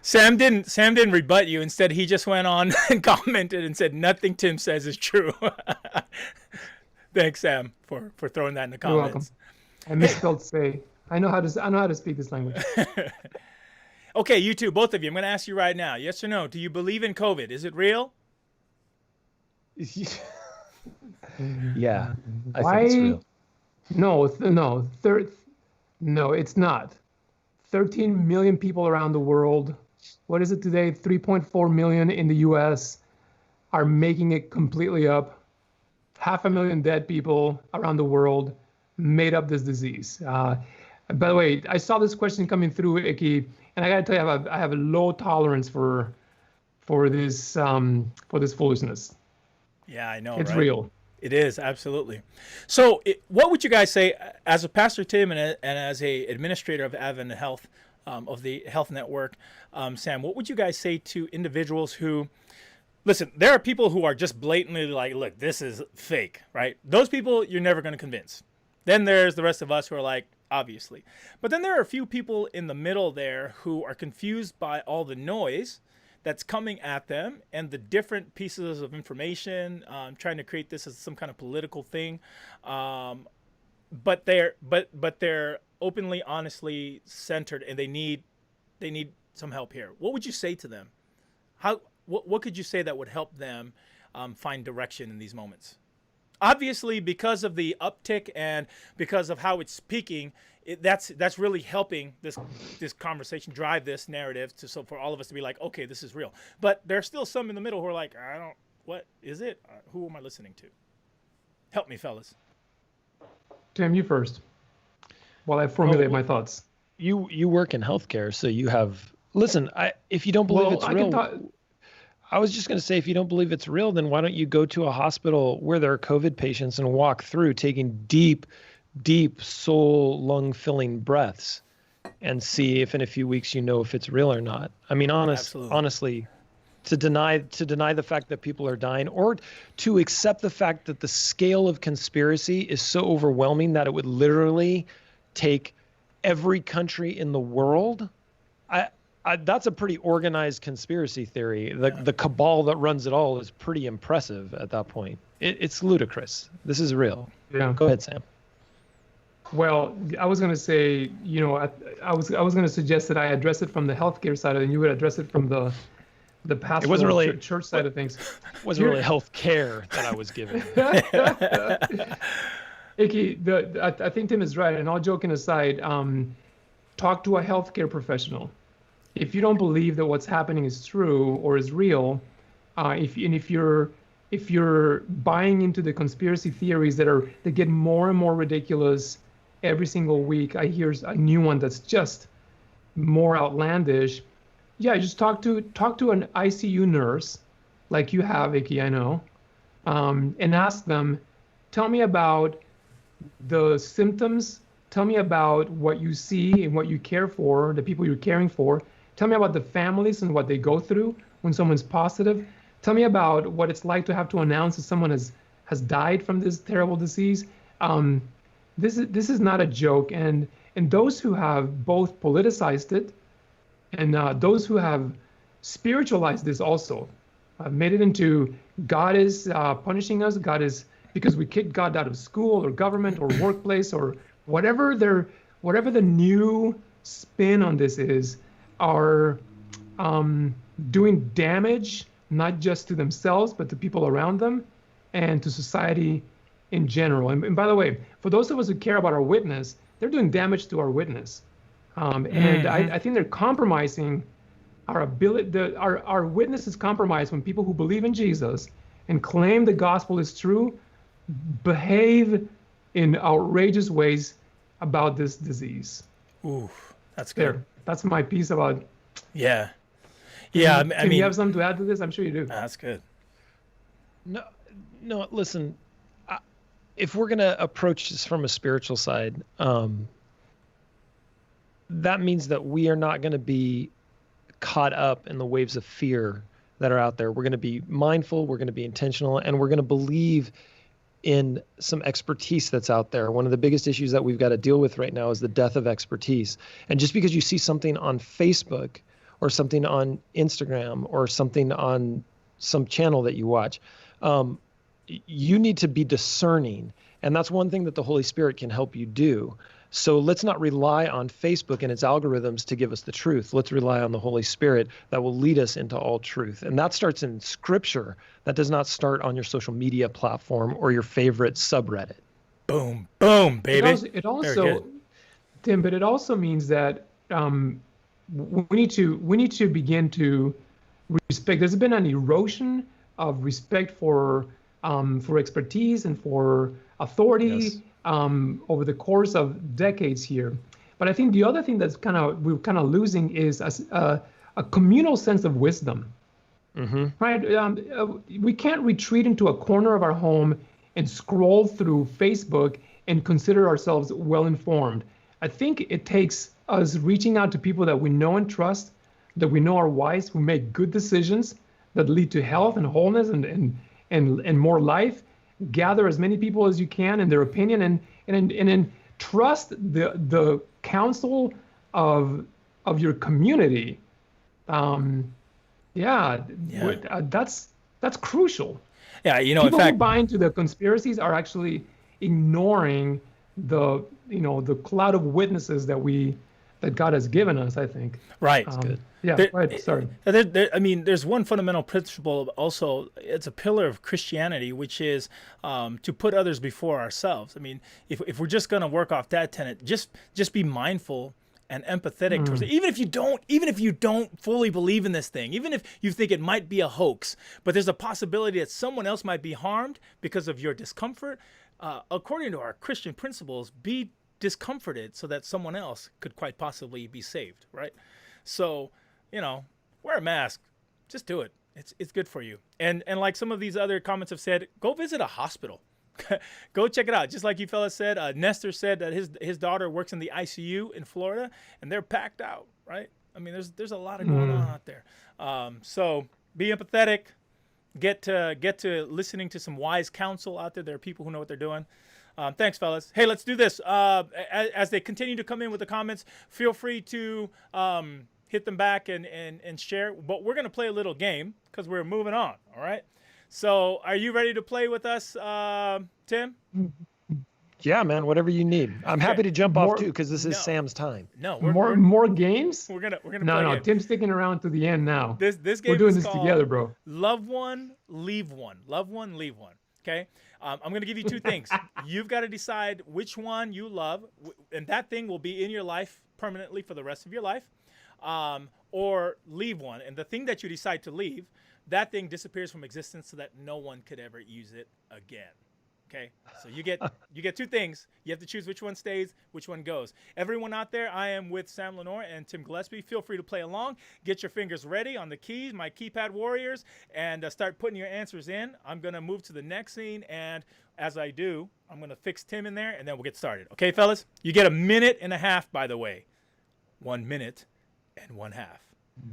Sam didn't rebut you. Instead, he just went on and commented and said nothing Tim says is true. Thanks, Sam, for throwing that in the comments. You're welcome. I misspelled say. I know how to speak this language. Okay, you two, both of you. I'm going to ask you right now. Yes or no? Do you believe in COVID? Is it real? Yeah, I think it's real. No, it's not. 13 million people around the world. What is it today? 3.4 million in the U.S. are making it completely up. 500,000 dead people around the world made up this disease. By the way, I saw this question coming through, Icky, and I got to tell you, I have a low tolerance for this foolishness. Yeah, I know. It's right? real. It is, absolutely. So what would you guys say, as a pastor, Tim, and as a administrator of Advent Health, of the Health Network, Sam, what would you guys say to individuals who, listen, there are people who are just blatantly like, look, this is fake, right? Those people you're never going to convince. Then there's the rest of us who are like, obviously. But then there are a few people in the middle there who are confused by all the noise that's coming at them and the different pieces of information, trying to create this as some kind of political thing, but they're openly, honestly centered, and they need some help here. What would you say to them? What could you say that would help them find direction in these moments? Obviously, because of the uptick and because of how it's peaking, that's really helping this conversation drive this narrative so for all of us to be like, okay, this is real. But there's still some in the middle who are like, what is it? Who am I listening to? Help me, fellas. Tim, you first, while I formulate my thoughts. You work in healthcare, so you have. Listen, if you don't believe it's real. I was just going to say, if you don't believe it's real, then why don't you go to a hospital where there are COVID patients and walk through taking deep soul lung filling breaths and see if in a few weeks if it's real or not. I mean, honestly, to deny the fact that people are dying, or to accept the fact that the scale of conspiracy is so overwhelming that it would literally take every country in the world. That's a pretty organized conspiracy theory. The cabal that runs it all is pretty impressive at that point. It's ludicrous. This is real. Yeah. Go ahead, Sam. Well, I was going to say, I was going to suggest that I address it from the healthcare side, and you would address it from the pastoral, it wasn't really church side of things. It wasn't really healthcare that I was giving. Icky, I think Tim is right, and all joking aside, talk to a healthcare professional. If you don't believe that what's happening is true or is real, if you're buying into the conspiracy theories that get more and more ridiculous every single week, I hear a new one that's just more outlandish. Yeah, just talk to an ICU nurse, like you have, Icky, I know, and ask them, tell me about the symptoms Tell me about what you see and what you care for, the people you're caring for. Tell me about the families and what they go through when someone's positive. Tell me about what it's like to have to announce that someone has died from this terrible disease. This is not a joke, and those who have both politicized it and those who have spiritualized this also made it into God is punishing us. God is because we kicked God out of school or government or workplace or whatever the new spin on this is, are doing damage not just to themselves but to people around them and to society in general. And by the way, for those of us who care about our witness, they're doing damage to our witness. And I think they're compromising our ability. Our witness is compromised when people who believe in Jesus and claim the gospel is true behave in outrageous ways about this disease. Ooh, that's good. There, that's my piece about. Yeah. I mean, you have something to add to this? I'm sure you do. That's good. No. Listen, if we're gonna approach this from a spiritual side, that means that we are not going to be caught up in the waves of fear that are out there. We're going to be mindful, we're going to be intentional, and we're going to believe in some expertise that's out there. One of the biggest issues that we've got to deal with right now is the death of expertise. And just because you see something on Facebook or something on Instagram or something on some channel that you watch, you need to be discerning. And that's one thing that the Holy Spirit can help you do. So let's not rely on Facebook and its algorithms to give us the truth. Let's rely on the Holy Spirit that will lead us into all truth. And that starts in Scripture. That does not start on your social media platform or your favorite subreddit. Boom, boom, baby. It also Tim, but it also means that we need to begin to respect. There's been an erosion of respect for expertise and for authority. Yes. Over the course of decades here. But I think the other thing that's we're kind of losing is a communal sense of wisdom. Mm-hmm. Right? We can't retreat into a corner of our home and scroll through Facebook and consider ourselves well-informed. I think it takes us reaching out to people that we know and trust, that we know are wise, who make good decisions that lead to health and wholeness and more life. Gather as many people as you can in their opinion and trust the counsel of your community. That's crucial. Yeah, people in fact, who buy into the conspiracies are actually ignoring the cloud of witnesses that God has given us, I think. Right. Good. Yeah, right. Sorry. There's one fundamental principle also. It's a pillar of Christianity, which is to put others before ourselves. I mean, if we're just going to work off that tenet, just be mindful and empathetic towards it. Even if you don't fully believe in this thing, even if you think it might be a hoax, but there's a possibility that someone else might be harmed because of your discomfort. According to our Christian principles, be discomforted so that someone else could quite possibly be saved, right? So, wear a mask. Just do it. It's good for you. And like some of these other comments have said, go visit a hospital. Go check it out. Just like you fellas said, Nestor said that his daughter works in the ICU in Florida, and they're packed out, right? I mean, there's a lot of going on out there. So be empathetic. Get to listening to some wise counsel out there. There are people who know what they're doing. Thanks, fellas. Hey, let's do this. As they continue to come in with the comments, feel free to hit them back and share. But we're going to play a little game because we're moving on, all right? So are you ready to play with us, Tim? Yeah, man, whatever you need. I'm happy to jump off too because this is Sam's time. No, more games? We're gonna play No, Tim's sticking around to the end now. This game we're doing this together, bro. Love one, leave one. Love one, leave one. Okay? I'm going to give you two things. You've got to decide which one you love, and that thing will be in your life permanently for the rest of your life, or leave one. And the thing that you decide to leave, that thing disappears from existence so that no one could ever use it again. Okay? So you get two things. You have to choose which one stays, which one goes. Everyone out there, I am with Sam Leonor and Tim Gillespie. Feel free to play along. Get your fingers ready on the keys, my keypad warriors, and start putting your answers in. I'm going to move to the next scene, and as I do, I'm going to fix Tim in there, and then we'll get started. Okay, fellas? You get a minute and a half, by the way. 1 minute and 1/2.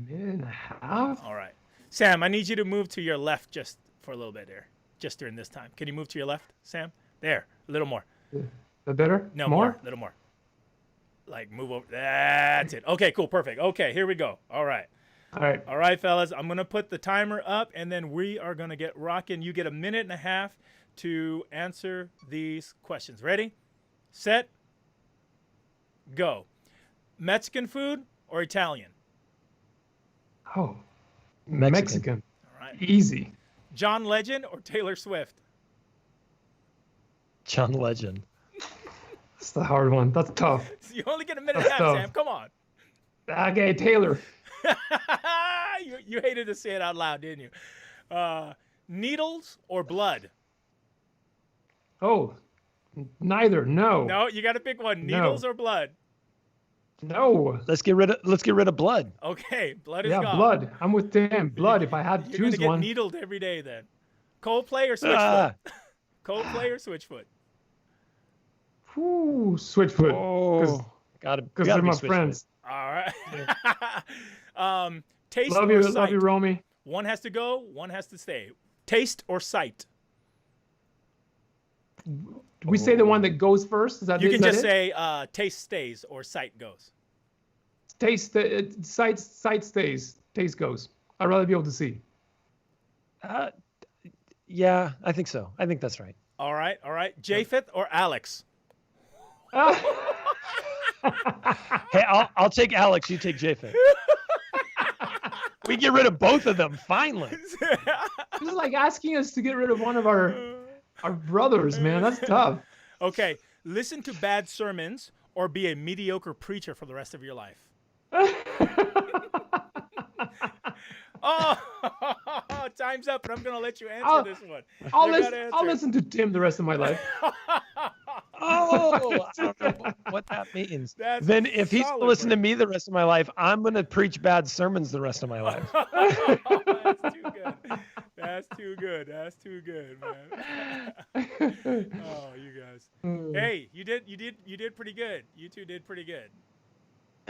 Minute and a half? All right. Sam, I need you to move to your left just for a little bit there, just during this time. Can you move to your left, Sam? There, a little more. Is that better? No, more? A little more. Like, move over. That's it. Okay, cool, perfect. Okay, here we go. All right. All right, fellas. I'm going to put the timer up, and then we are going to get rocking. You get a minute and a half to answer these questions. Ready? Set. Go. Mexican food or Italian? Oh, Mexican. Mexican. All right. Easy. John Legend or Taylor Swift? John Legend. That's the hard one. That's tough. You only get a minute and a half, tough. Sam. Come on. Okay, Taylor. You hated to say it out loud, didn't you? Needles or blood? Oh, neither. No. No, you got to pick one. Needles or blood? No. Let's get rid of blood. Okay, blood is Yeah, gone. blood. I'm with Tim. Blood. If I had to You're gonna choose get one. needled every day then. Coldplay or Switchfoot? Coldplay or Switchfoot? Ooh, Switchfoot. Oh, gotta Because gotta they're be my Switchfoot. friends. All right. Taste Love or you, sight? Romy. One has to go, one has to stay. Taste or sight? We say the one that goes first. Is that You is can that just it? say taste stays or sight goes. Taste. Sight stays. Taste goes. I'd rather be able to see. Yeah, I think so. I think that's right. All right, all right. Japheth or Alex? Hey, I'll take Alex. You take Japheth. We get rid of both of them finally. This is like asking us to get rid of one of our brothers, man. That's tough. Okay, listen to bad sermons or be a mediocre preacher for the rest of your life. Oh, time's up, but I'm going to let you answer this one. I'll listen to Tim the rest of my life. Oh, I don't know what that means. That's Then if he's solid, to listen bro. to me the rest of my life, I'm going to preach bad sermons the rest of my life. That's too good. That's too good. That's too good, man. Oh, you guys. Hey, you did pretty good. You two did pretty good.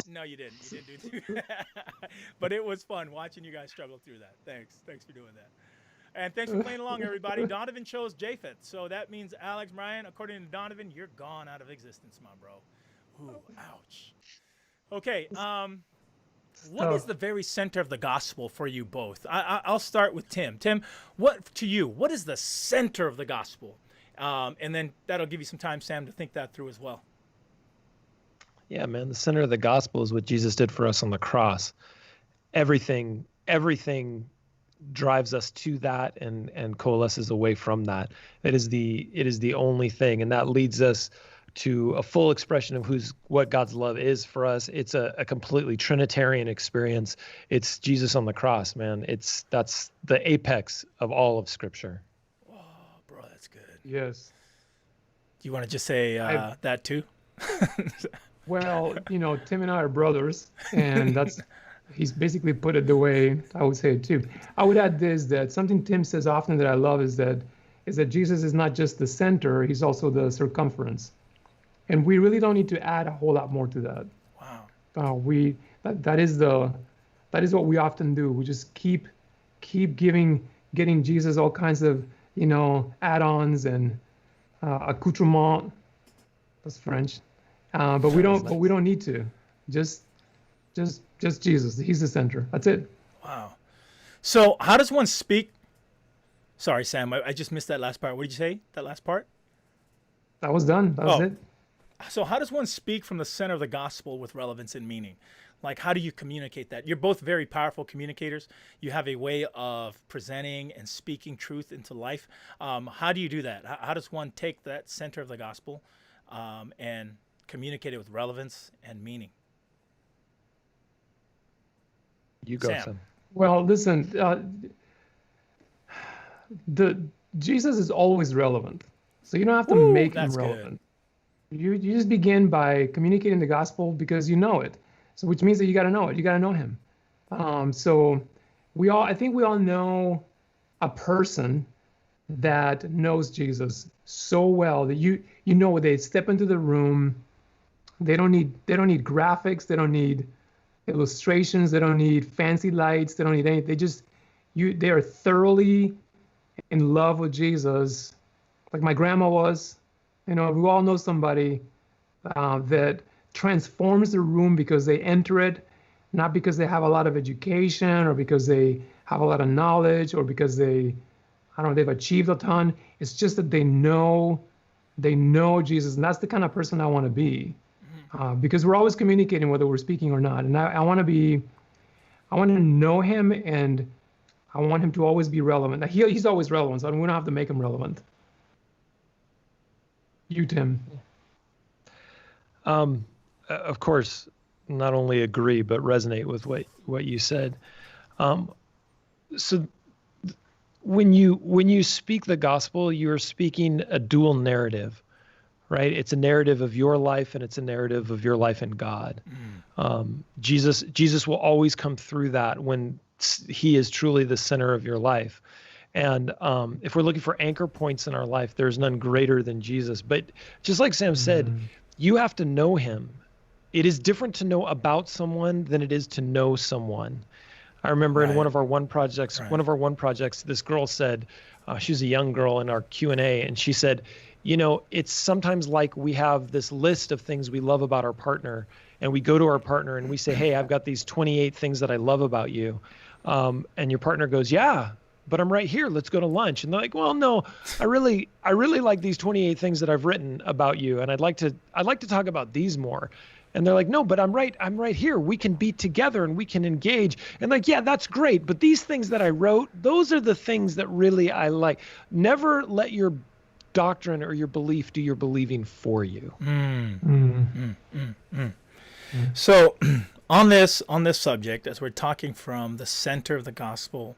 No, you didn't. You didn't do too but it was fun watching you guys struggle through that. Thanks for doing that. And thanks for playing along, everybody. Donovan chose Japheth. So that means, Alex, Brian, according to Donovan, you're gone out of existence, my bro. Ooh, ouch. Okay, what is the very center of the gospel for you both? I'll start with Tim. Tim, what is the center of the gospel? And then that'll give you some time, Sam, to think that through as well. Yeah, man, the center of the gospel is what Jesus did for us on the cross. Everything drives us to that and coalesces away from that. It is the only thing, and that leads us to a full expression of what God's love is for us. It's a completely Trinitarian experience. It's Jesus on the cross, man. That's the apex of all of Scripture. Oh, bro, that's good. Yes. Do you want to just say that too? Well, Tim and I are brothers, and he's basically put it the way I would say it too. I would add this, that something Tim says often that I love is that Jesus is not just the center, he's also the circumference. And we really don't need to add a whole lot more to that. Wow. That is what we often do. We just keep getting Jesus all kinds of, add-ons and accoutrement. That's French. But we don't need to. Just Jesus. He's the center. That's it. Wow. So how does one speak? Sorry, Sam, I just missed that last part. What did you say? That last part? That was done. That was it. So how does one speak from the center of the gospel with relevance and meaning? Like, how do you communicate that? You're both very powerful communicators. You have a way of presenting and speaking truth into life. How do you do that? How does one take that center of the gospel and communicate it with relevance and meaning? You go, Sam. Sam. Well, listen, Jesus is always relevant. So you don't have to make him that's good. relevant. You just begin by communicating the gospel because you know it. So which means that you got to know it. You got to know him. So I think we all know a person that knows Jesus so well that you know they step into the room, they don't need graphics, they don't need illustrations, they don't need fancy lights, they don't need anything. They are thoroughly in love with Jesus, like my grandma was. We all know somebody that transforms the room because they enter it, not because they have a lot of education or because they have a lot of knowledge or because they've achieved a ton. It's just that they know Jesus, and that's the kind of person I want to be, because we're always communicating whether we're speaking or not. And I want to know him, and I want him to always be relevant. He's always relevant, so we don't have to make him relevant. You, Tim. Of course, not only agree, but resonate with what you said. So when you speak the gospel, you're speaking a dual narrative, right? It's a narrative of your life, and it's a narrative of your life in God. Jesus will always come through that when he is truly the center of your life. And if we're looking for anchor points in our life, there's none greater than Jesus. But just like Sam said, you have to know him. It is different to know about someone than it is to know someone. I remember in one of our one projects, this girl said, she was a young girl in our Q&A, and she said, it's sometimes like we have this list of things we love about our partner, and we go to our partner and we say, hey, I've got these 28 things that I love about you. And your partner goes, yeah, but I'm right here. Let's go to lunch. And they're like, well, no, I really like these 28 things that I've written about you, and I'd like to talk about these more. And they're like, no, but I'm right here. We can be together and we can engage. And like, yeah, that's great. But these things that I wrote, those are the things that really I like. Never let your doctrine or your belief do your believing for you. So on this subject, as we're talking from the center of the gospel,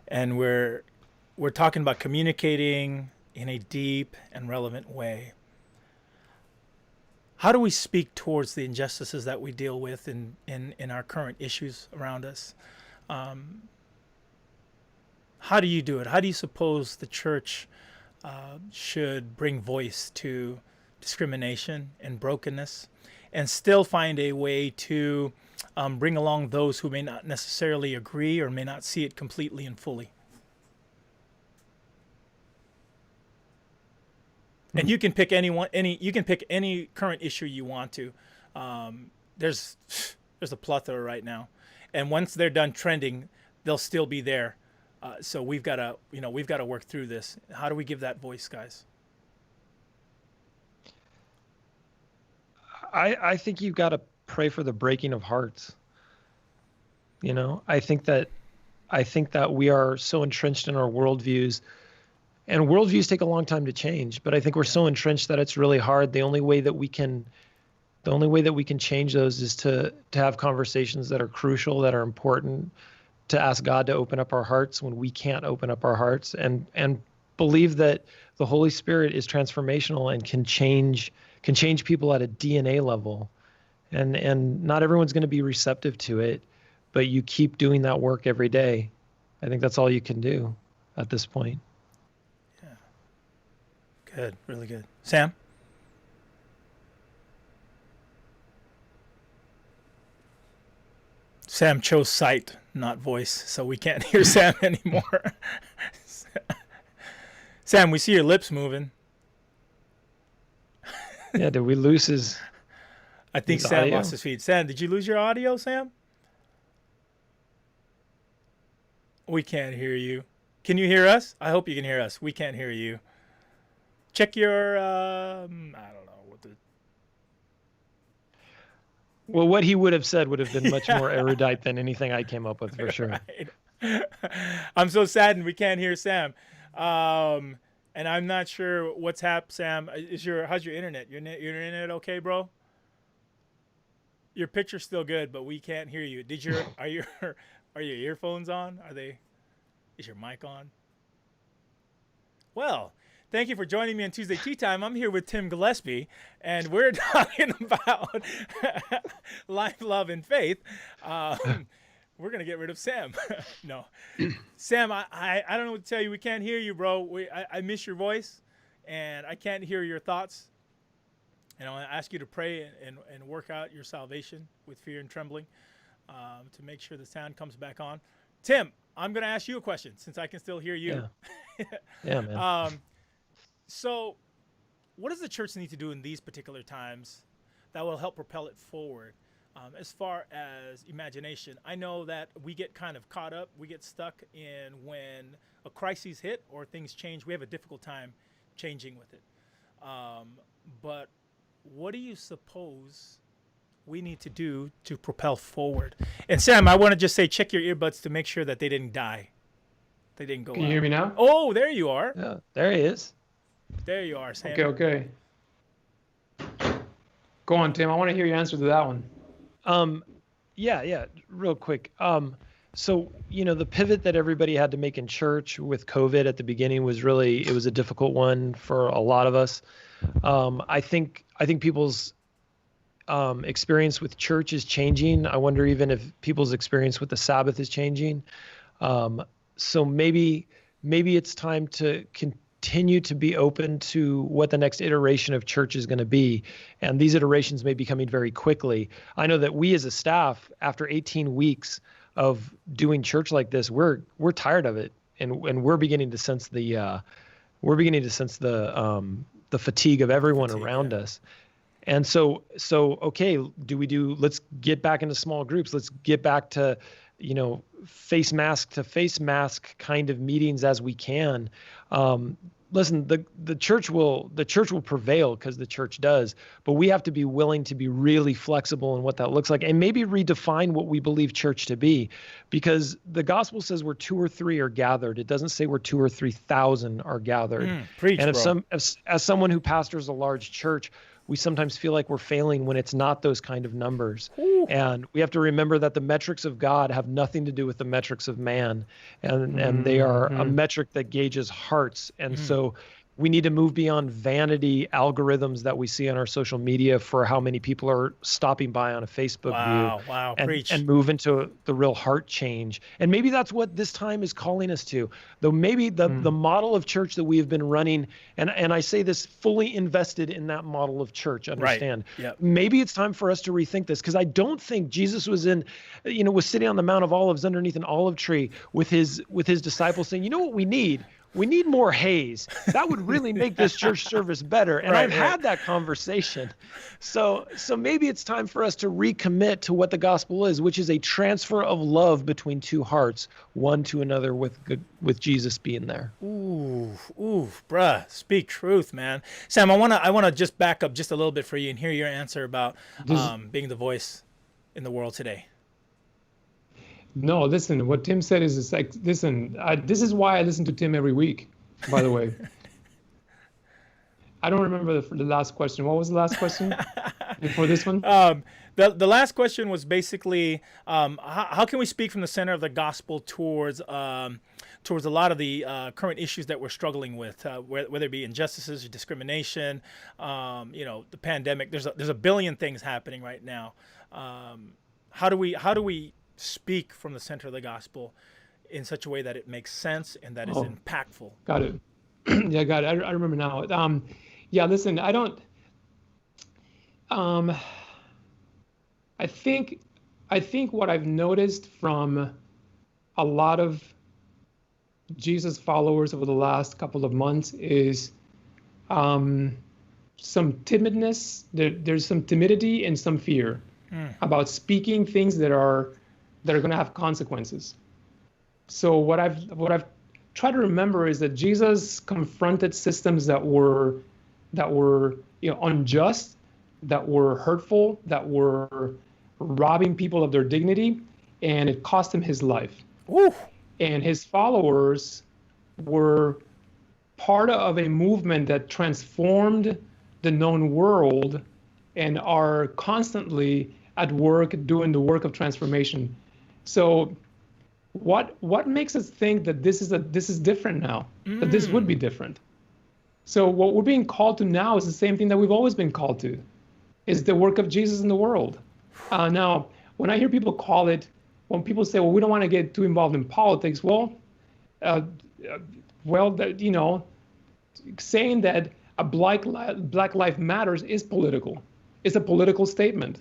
and we're talking about communicating in a deep and relevant way, how do we speak towards the injustices that we deal with in our current issues around us? How do you do it? How do you suppose the church should bring voice to discrimination and brokenness, and still find a way to bring along those who may not necessarily agree or may not see it completely and fully? And you can pick any current issue you want to. There's a plethora right now, and once they're done trending, they'll still be there. So we've got to work through this. How do we give that voice, guys? I think you've got to pray for the breaking of hearts. I think that we are so entrenched in our worldviews. And worldviews take a long time to change, but I think we're so entrenched that it's really hard. The only way that we can change those is to have conversations that are crucial, that are important, to ask God to open up our hearts when we can't open up our hearts, and believe that the Holy Spirit is transformational and can change people at a DNA level. And not everyone's going to be receptive to it, but you keep doing that work every day. I think that's all you can do at this point. Good, really good. Sam? Sam chose sight, not voice, so we can't hear Sam anymore. Sam, we see your lips moving. Yeah, did we lose his I think Sam audio? Lost his feed. Sam, did you lose your audio, Sam? We can't hear you. Can you hear us? I hope you can hear us. We can't hear you. Check your, I don't know what the... Well, what he would have said would have been much more erudite than anything I came up with, for sure. Right. I'm so saddened we can't hear Sam. And I'm not sure what's happened, Sam. How's your internet? Your internet okay, bro? Your picture's still good, but we can't hear you. Are your earphones on? Is your mic on? Well, thank you for joining me on Tuesday Tea Time. I'm here with Tim Gillespie, and we're talking about life, love, and faith. we're gonna get rid of Sam. No, Sam, I don't know what to tell you. We can't hear you, bro. I miss your voice, and I can't hear your thoughts. And I want to ask you to pray and work out your salvation with fear and trembling, to make sure the sound comes back on. Tim, I'm gonna ask you a question since I can still hear you. Yeah, man. So, what does the church need to do in these particular times that will help propel it forward? As far as imagination, I know that we get kind of caught up, we get stuck in when a crisis hit or things change. We have a difficult time changing with it. But what do you suppose we need to do to propel forward? And Sam, I want to just say, check your earbuds to make sure that they didn't die. They didn't go out. Can you hear me now? Oh, there you are. Yeah, there he is. There you are, Sam. Okay. Go on, Tim. I want to hear your answer to that one. Yeah, real quick. So, the pivot that everybody had to make in church with COVID at the beginning was it was a difficult one for a lot of us. I think people's experience with church is changing. I wonder even if people's experience with the Sabbath is changing. So maybe it's time to continue to be open to what the next iteration of church is going to be. And these iterations may be coming very quickly. I know that we as a staff, after 18 weeks of doing church like this, we're tired of it. And we're beginning to sense the fatigue of everyone around us. And so, okay, let's get back into small groups. Let's get back to, face mask to face mask kind of meetings as we can. Listen, the church will prevail because the church does, but we have to be willing to be really flexible in what that looks like and maybe redefine what we believe church to be, because the gospel says where 2 or 3 are gathered. It doesn't say where 2,000 or 3,000 are gathered. Preach, and bro. as someone who pastors a large church, we sometimes feel like we're failing when it's not those kind of numbers. Ooh. And we have to remember that the metrics of God have nothing to do with the metrics of man. And they are a metric that gauges hearts. And so we need to move beyond vanity algorithms that we see on our social media for how many people are stopping by on a Facebook view. Wow, preach. And move into the real heart change. And maybe that's what this time is calling us to. Though maybe the model of church that we have been running, and I say this fully invested in that model of church, understand. Right. Yep. Maybe it's time for us to rethink this, because I don't think Jesus was was sitting on the Mount of Olives underneath an olive tree with his disciples saying, you know what we need? We need more haze. That would really make this church service better. And I've had that conversation. So maybe it's time for us to recommit to what the gospel is, which is a transfer of love between 2 hearts, one to another, with Jesus being there. Ooh, bruh, speak truth, man. Sam, I wanna just back up just a little bit for you and hear your answer about being the voice in the world today. No, listen, what Tim said is like, listen, this is why I listen to Tim every week, by the way. I don't remember the last question. What was the last question before this one? The last question was basically, how can we speak from the center of the gospel towards a lot of the current issues that we're struggling with, whether it be injustices or discrimination, the pandemic. There's a billion things happening right now. How do we speak from the center of the gospel in such a way that it makes sense and that is impactful? Got it. Yeah, got it. I remember now. Listen, I don't. I think what I've noticed from a lot of Jesus followers over the last couple of months is some timidness. There's some timidity and some fear about speaking things that are going to have consequences. So what I've tried to remember is that Jesus confronted systems that were unjust, that were hurtful, that were robbing people of their dignity, and it cost him his life. Ooh. And his followers were part of a movement that transformed the known world and are constantly at work doing the work of transformation. So what makes us think that this is different now, that this would be different? So what we're being called to now is the same thing that we've always been called to, is the work of Jesus in the world. Now, when I hear people call it when people say, well, we don't want to get too involved in politics, well, saying that a Black Life Matters is political. It's a political statement.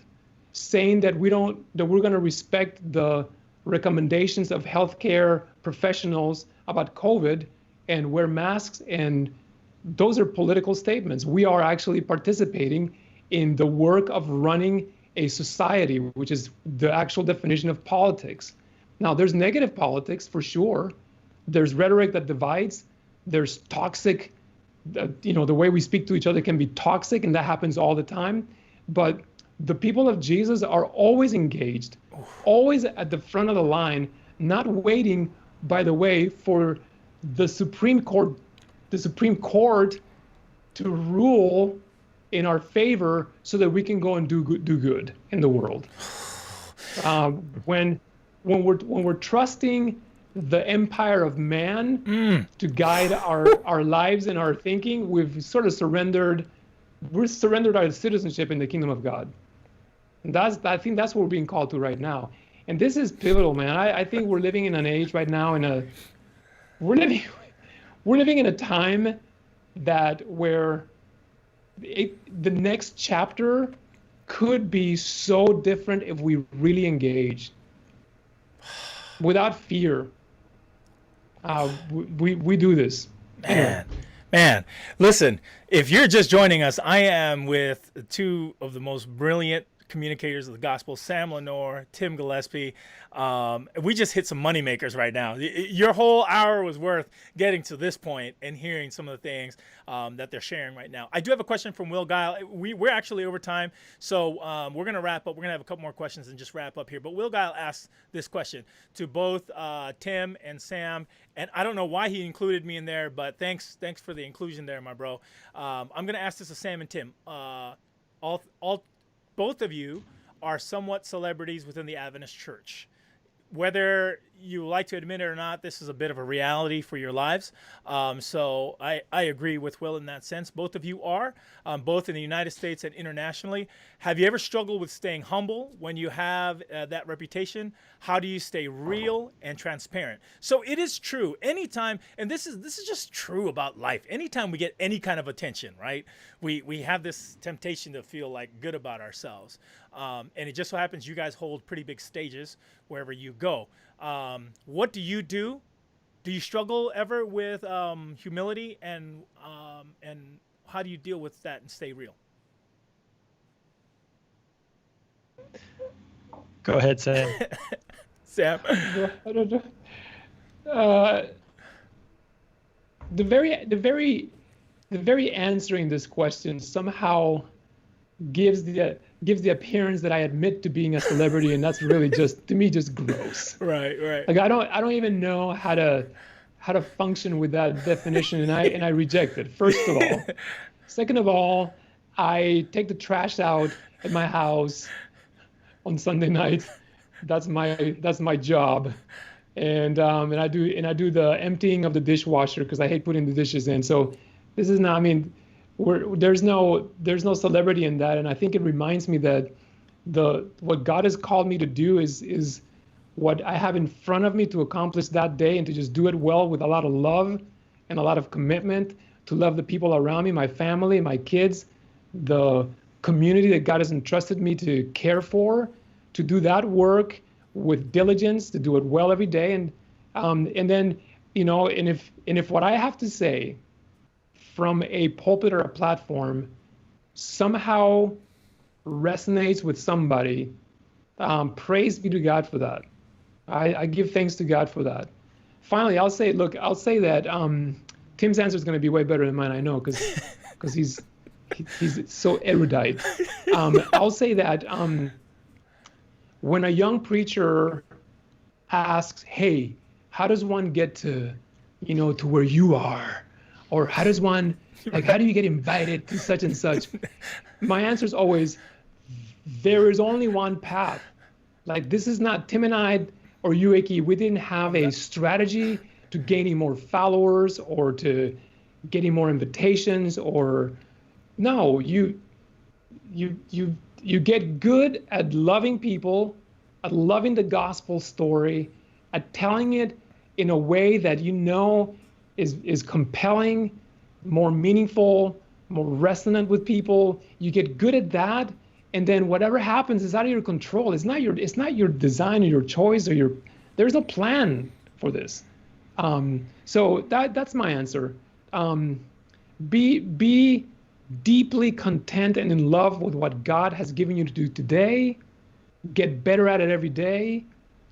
Saying that we're going to respect the recommendations of healthcare professionals about COVID and wear masks, and those are political statements. We are actually participating in the work of running a society, which is the actual definition of politics. Now, there's negative politics for sure. There's rhetoric that divides. There's toxic, the way we speak to each other can be toxic, and that happens all the time. But the people of Jesus are always engaged, always at the front of the line, not waiting, by the way, for the Supreme Court to rule in our favor so that we can go and do good in the world. When we're trusting the empire of man to guide our lives and our thinking, we've sort of surrendered our citizenship in the kingdom of God. And I think that's what we're being called to right now. And this is pivotal, man. I think we're living in an age right now we're living in a time where the next chapter could be so different if we really engage without fear. We do this. Man, listen, if you're just joining us, I am with two of the most brilliant communicators of the gospel, Sam Leonor, Tim Gillespie. We just hit some money makers right now. Your whole hour was worth getting to this point and hearing some of the things that they're sharing right now. I do have a question from Will Guile. We're actually over time, so we're going to wrap up. We're going to have a couple more questions and just wrap up here. But Will Guile asked this question to both Tim and Sam, and I don't know why he included me in there, but thanks for the inclusion there, my bro. I'm going to ask this to Sam and Tim. Both of you are somewhat celebrities within the Adventist Church. Whether you like to admit it or not, this is a bit of a reality for your lives. So I agree with Will in that sense. Both of you are, both in the United States and internationally. Have you ever struggled with staying humble when you have that reputation? How do you stay real and transparent? So it is true. Anytime, and this is just true about life. Anytime we get any kind of attention, right? We have this temptation to feel like good about ourselves. And it just so happens you guys hold pretty big stages wherever you go. What do you do? Do you struggle ever with humility, and how do you deal with that and stay real? Go ahead, Sam. Sam. The very answering this question somehow gives the appearance that I admit to being a celebrity, and that's really just, to me, just gross. Right. Like I don't even know how to function with that definition, and I reject it. First of all. Second of all, I take the trash out at my house on Sunday night. That's my job. And I do the emptying of the dishwasher because I hate putting the dishes in. So this is not, I mean, there's no celebrity in that, and I think it reminds me that what God has called me to do is what I have in front of me to accomplish that day, and to just do it well with a lot of love and a lot of commitment, to love the people around me, my family, my kids, the community that God has entrusted me to care for, to do that work with diligence, to do it well every day, and then and if what I have to say from a pulpit or a platform somehow resonates with somebody, praise be to God for that. I give thanks to God for that. Finally, I'll say that Tim's answer is going to be way better than mine, I know, because he's so erudite. I'll say that when a young preacher asks, hey, how does one get to where you are? Or how does one, how do you get invited to such and such? My answer is always, there is only one path. Like, this is not Tim and I or you, Iki. We didn't have a strategy to gaining more followers or to getting more invitations, or no, you get good at loving people at loving the gospel story, at telling it in a way that is compelling, more meaningful, more resonant with people. You get good at that, and then whatever happens is out of your control. It's not your design or your choice or there's no plan for this. So that's my answer. Be deeply content and in love with what God has given you to do today. Get better at it every day.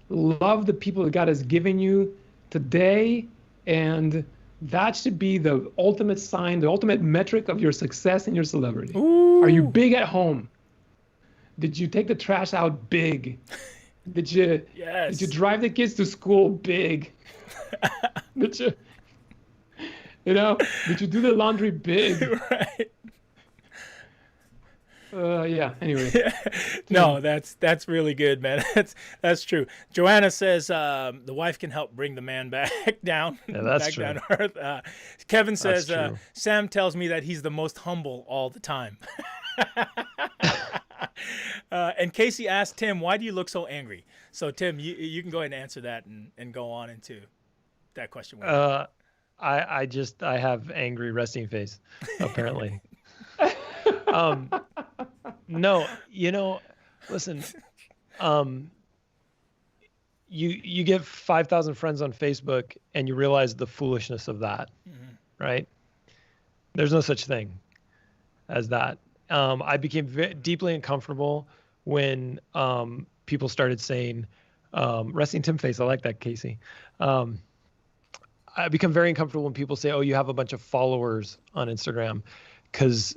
Love the people that God has given you today, and that should be the ultimate sign, the ultimate metric of your success and your celebrity. Ooh. Are you big at home? Did you take the trash out big? Did you drive the kids to school big? Did you do the laundry big? Right. Anyway. No, that's really good, man. That's true. Joanna says the wife can help bring the man back down. Yeah, that's back true. down to earth. Kevin says true. Sam tells me that he's the most humble all the time. And Casey asked Tim, why do you look so angry? So Tim, you can go ahead and answer that and go on into that question. I have angry resting face, apparently. No, listen, you get 5,000 friends on Facebook and you realize the foolishness of that, right? There's no such thing as that. I became deeply uncomfortable when people started saying, resting Tim face, I like that, Casey. I become very uncomfortable when people say, oh, you have a bunch of followers on Instagram, because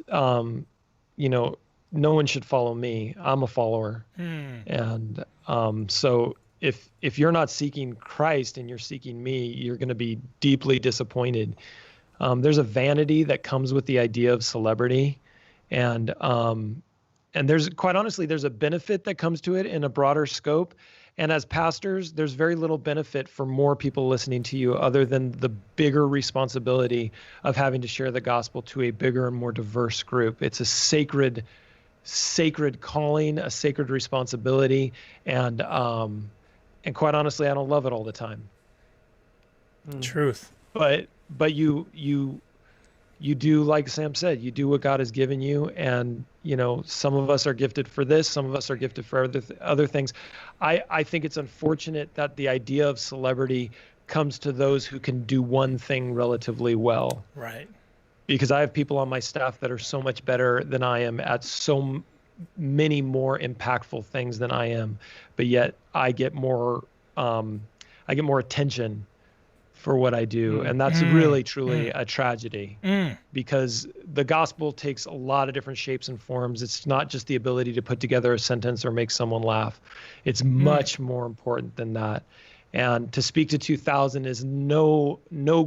no one should follow me. I'm a follower. And so if you're not seeking Christ and you're seeking me, you're going to be deeply disappointed. There's a vanity that comes with the idea of celebrity, and there's, quite honestly, there's a benefit that comes to it in a broader scope. And as pastors, there's very little benefit for more people listening to you other than the bigger responsibility of having to share the gospel to a bigger and more diverse group. It's a sacred calling, a sacred responsibility, and quite honestly, I don't love it all the time. Truth. But you do, like Sam said, you do what God has given you, and some of us are gifted for this, some of us are gifted for other things. I think it's unfortunate that the idea of celebrity comes to those who can do one thing relatively well. Right. Because I have people on my staff that are so much better than I am at so many more impactful things than I am, but yet I get more attention for what I do. And that's really, truly a tragedy, because the gospel takes a lot of different shapes and forms. It's not just the ability to put together a sentence or make someone laugh. It's much more important than that. And to speak to 2,000 is no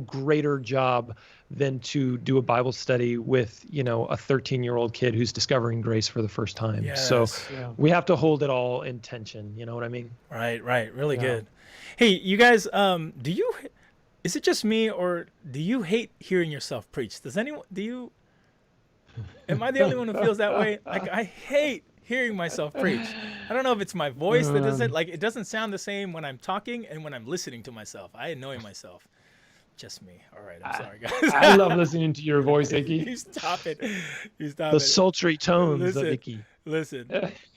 greater job than to do a Bible study with, a 13-year-old kid who's discovering grace for the first time. Yes. So we have to hold it all in tension. You know what I mean? Right. Really good. Hey, you guys, is it just me, or do you hate hearing yourself preach? Am I the only one who feels that way? Like, I hate hearing myself preach. I don't know if it's my voice that doesn't, it doesn't sound the same when I'm talking and when I'm listening to myself. I annoy myself. Just me. All right. I'm sorry, guys. I love listening to your voice, Icky. You stop it. The sultry tones of Icky. Listen,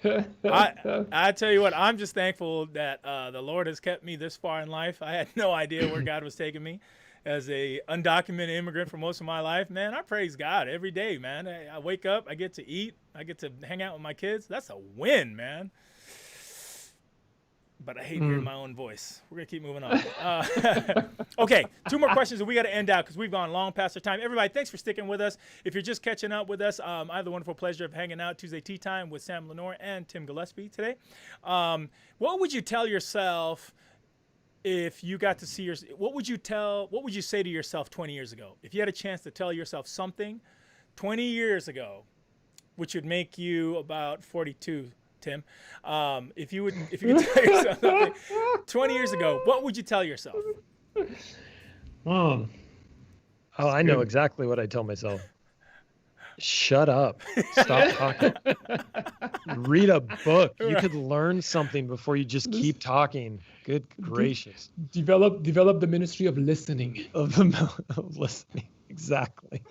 I tell you what, I'm just thankful that the Lord has kept me this far in life. I had no idea where God was taking me as a undocumented immigrant for most of my life. Man, I praise God every day, man. I wake up, I get to eat, I get to hang out with my kids. That's a win, man. But I hate hearing my own voice. We're going to keep moving on. Okay, 2 more questions, and we got to end out because we've gone long past our time. Everybody, thanks for sticking with us. If you're just catching up with us, I have the wonderful pleasure of hanging out Tuesday Tea Time with Sam Leonor and Tim Gillespie today. What would you tell yourself if you got to see what would you say to yourself 20 years ago? If you had a chance to tell yourself something 20 years ago, which would make you about 42, Tim, if you could tell yourself something 20 years ago, what would you tell yourself? I know exactly what I tell myself. Shut up. Stop talking. Read a book. You could learn something before you just keep talking. Good gracious. Develop the ministry of listening. Of listening. Exactly.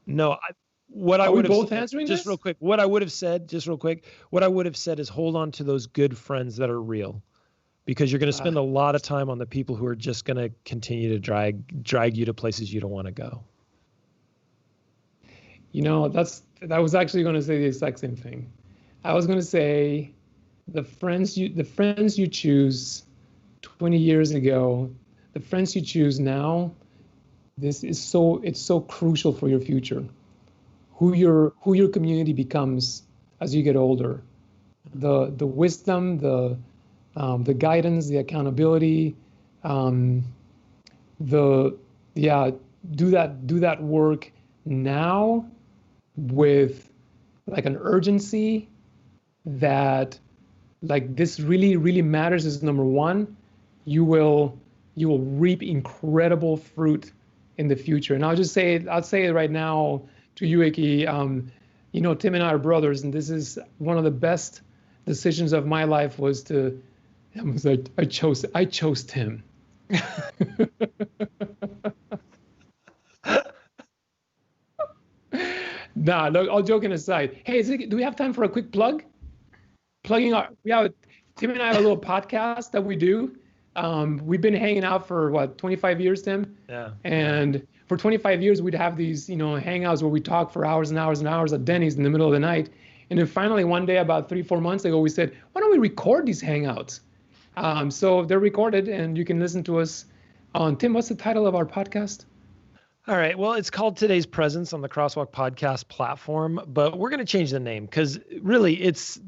No, what I would have both said, answering just this? real quick, what I would have said, just real quick, what I would have said is hold on to those good friends that are real, because you're going to spend a lot of time on the people who are just going to continue to drag you to places you don't want to go. You know, that was actually going to say the exact same thing. I was going to say the friends you choose 20 years ago, the friends you choose now, it's so crucial for your future. Who your community becomes as you get older. The wisdom, the guidance, the accountability, do that work now with like an urgency that like this really matters is number one. You will reap incredible fruit in the future. And I'll say it right now to you, Iki. You know, Tim and I are brothers, and this is one of the best decisions of my life was I chose Tim. Nah, look, all joking aside. Hey, do we have time for a quick plug? Tim and I have a little podcast that we do. We've been hanging out for what, 25 years, Tim? Yeah. And for 25 years, we'd have these, hangouts where we talk for hours and hours and hours at Denny's in the middle of the night. And then finally, one day, about 3-4 months ago, we said, why don't we record these hangouts? So they're recorded, and you can listen to us on, Tim, what's the title of our podcast? All right. Well, it's called Today's Presence on the Crosswalk Podcast platform, but we're going to change the name because really it's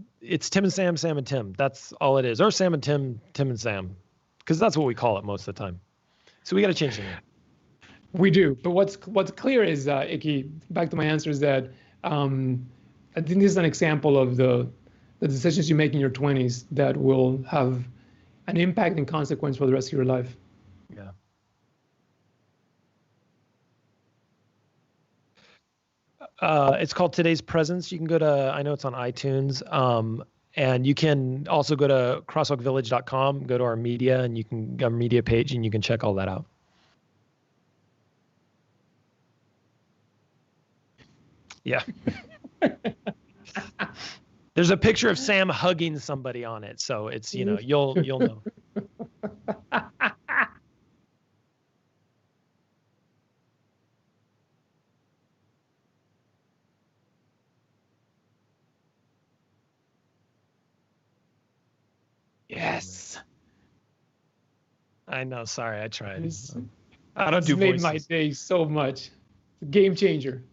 Tim and Sam, Sam and Tim. That's all it is. Or Sam and Tim, Tim and Sam, because that's what we call it most of the time. So we got to change the name. We do. But what's clear is, Iki, back to my answer, is that I think this is an example of the decisions you make in your 20s that will have an impact and consequence for the rest of your life. Yeah. It's called Today's Presence. You can go to, I know it's on iTunes, and you can also go to crosswalkvillage.com, go to our media, and our media page, and you can check all that out. Yeah. There's a picture of Sam hugging somebody on it, so it's, you'll know. Yes. I know. Sorry, I tried. I don't do voices. Made my day so much. Game changer.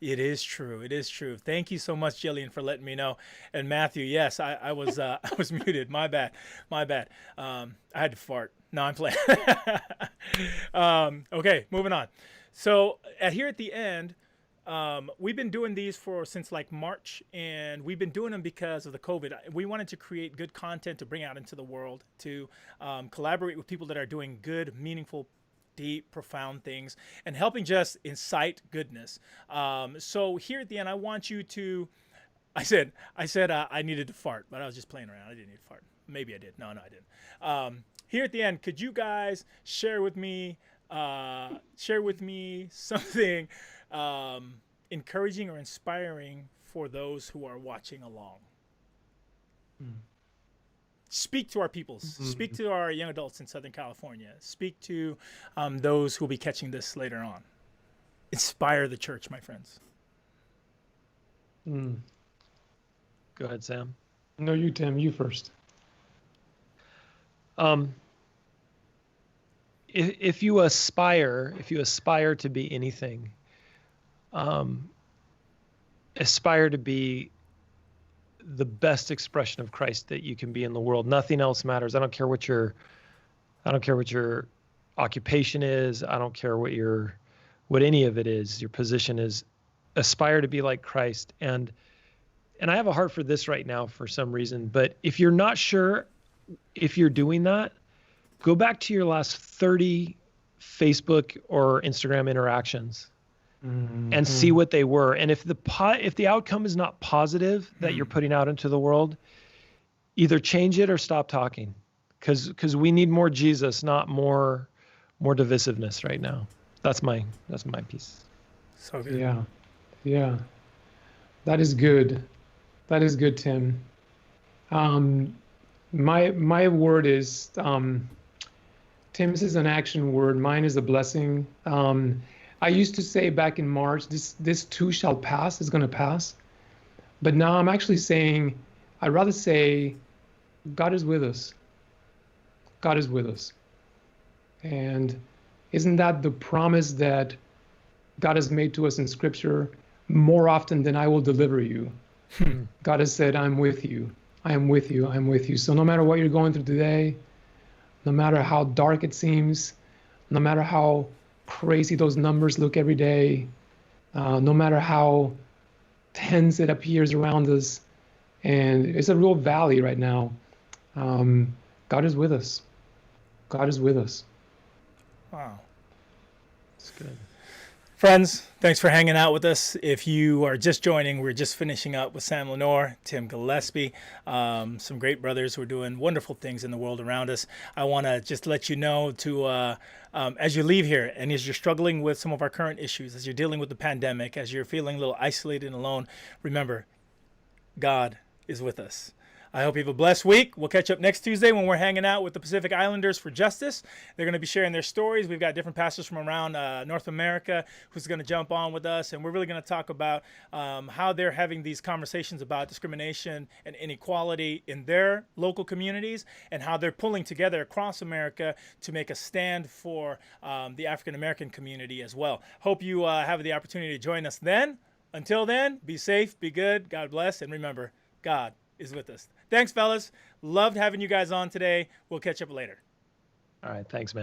It is true. It is true. Thank you so much, Jillian, for letting me know. And Matthew, yes, I was I was muted. My bad. I had to fart. No, I'm playing. Okay, moving on. So here at the end, we've been doing these since like March, and we've been doing them because of the COVID. We wanted to create good content to bring out into the world, to collaborate with people that are doing good, meaningful, deep, profound things, and helping just incite goodness. So here at the end, I want you to, I said I needed to fart, but I was just playing around. I didn't need to fart. Maybe I did. No, I didn't. Here at the end, could you guys share with me something encouraging or inspiring for those who are watching along? Speak to our peoples. Speak to our young adults in Southern California. Speak to those who will be catching this later on. Inspire the church, my friends. Go ahead, Sam. No, you, Tim. You first. If you aspire to be anything, aspire to be the best expression of Christ that you can be in the world. Nothing else matters. I don't care what your occupation is. I don't care what any of it is. Your position is. Aspire to be like Christ. And I have a heart for this right now for some reason, but if you're not sure if you're doing that, go back to your last 30 Facebook or Instagram interactions and see what they were. And if the outcome is not positive that you're putting out into the world, either change it or stop talking, because we need more Jesus, not more divisiveness right now. That's my piece. So good. Yeah, that is good. That is good, Tim. My word is, Tim's is an action word. Mine is a blessing. I used to say back in March, this too shall pass, is going to pass. But now I'm actually saying, I'd rather say, God is with us. God is with us. And isn't that the promise that God has made to us in Scripture? More often than I will deliver you. God has said, I'm with you. I am with you. I'm with you. So no matter what you're going through today, no matter how dark it seems, no matter how crazy those numbers look every day, no matter how tense it appears around us, and it's a real valley right now, God is with us. God is with us. Wow. That's good. Friends, thanks for hanging out with us. If you are just joining, we're just finishing up with Sam Leonor, Tim Gillespie, some great brothers who are doing wonderful things in the world around us. I want to just let you know to, as you leave here and as you're struggling with some of our current issues, as you're dealing with the pandemic, as you're feeling a little isolated and alone, remember, God is with us. I hope you have a blessed week. We'll catch up next Tuesday when we're hanging out with the Pacific Islanders for Justice. They're going to be sharing their stories. We've got different pastors from around North America who's going to jump on with us, and we're really going to talk about how they're having these conversations about discrimination and inequality in their local communities, and how they're pulling together across America to make a stand for the African American community as well. Hope you have the opportunity to join us then. Until then, be safe, be good, God bless, and remember, God is with us. Thanks, fellas. Loved having you guys on today. We'll catch up later. All right. Thanks, man.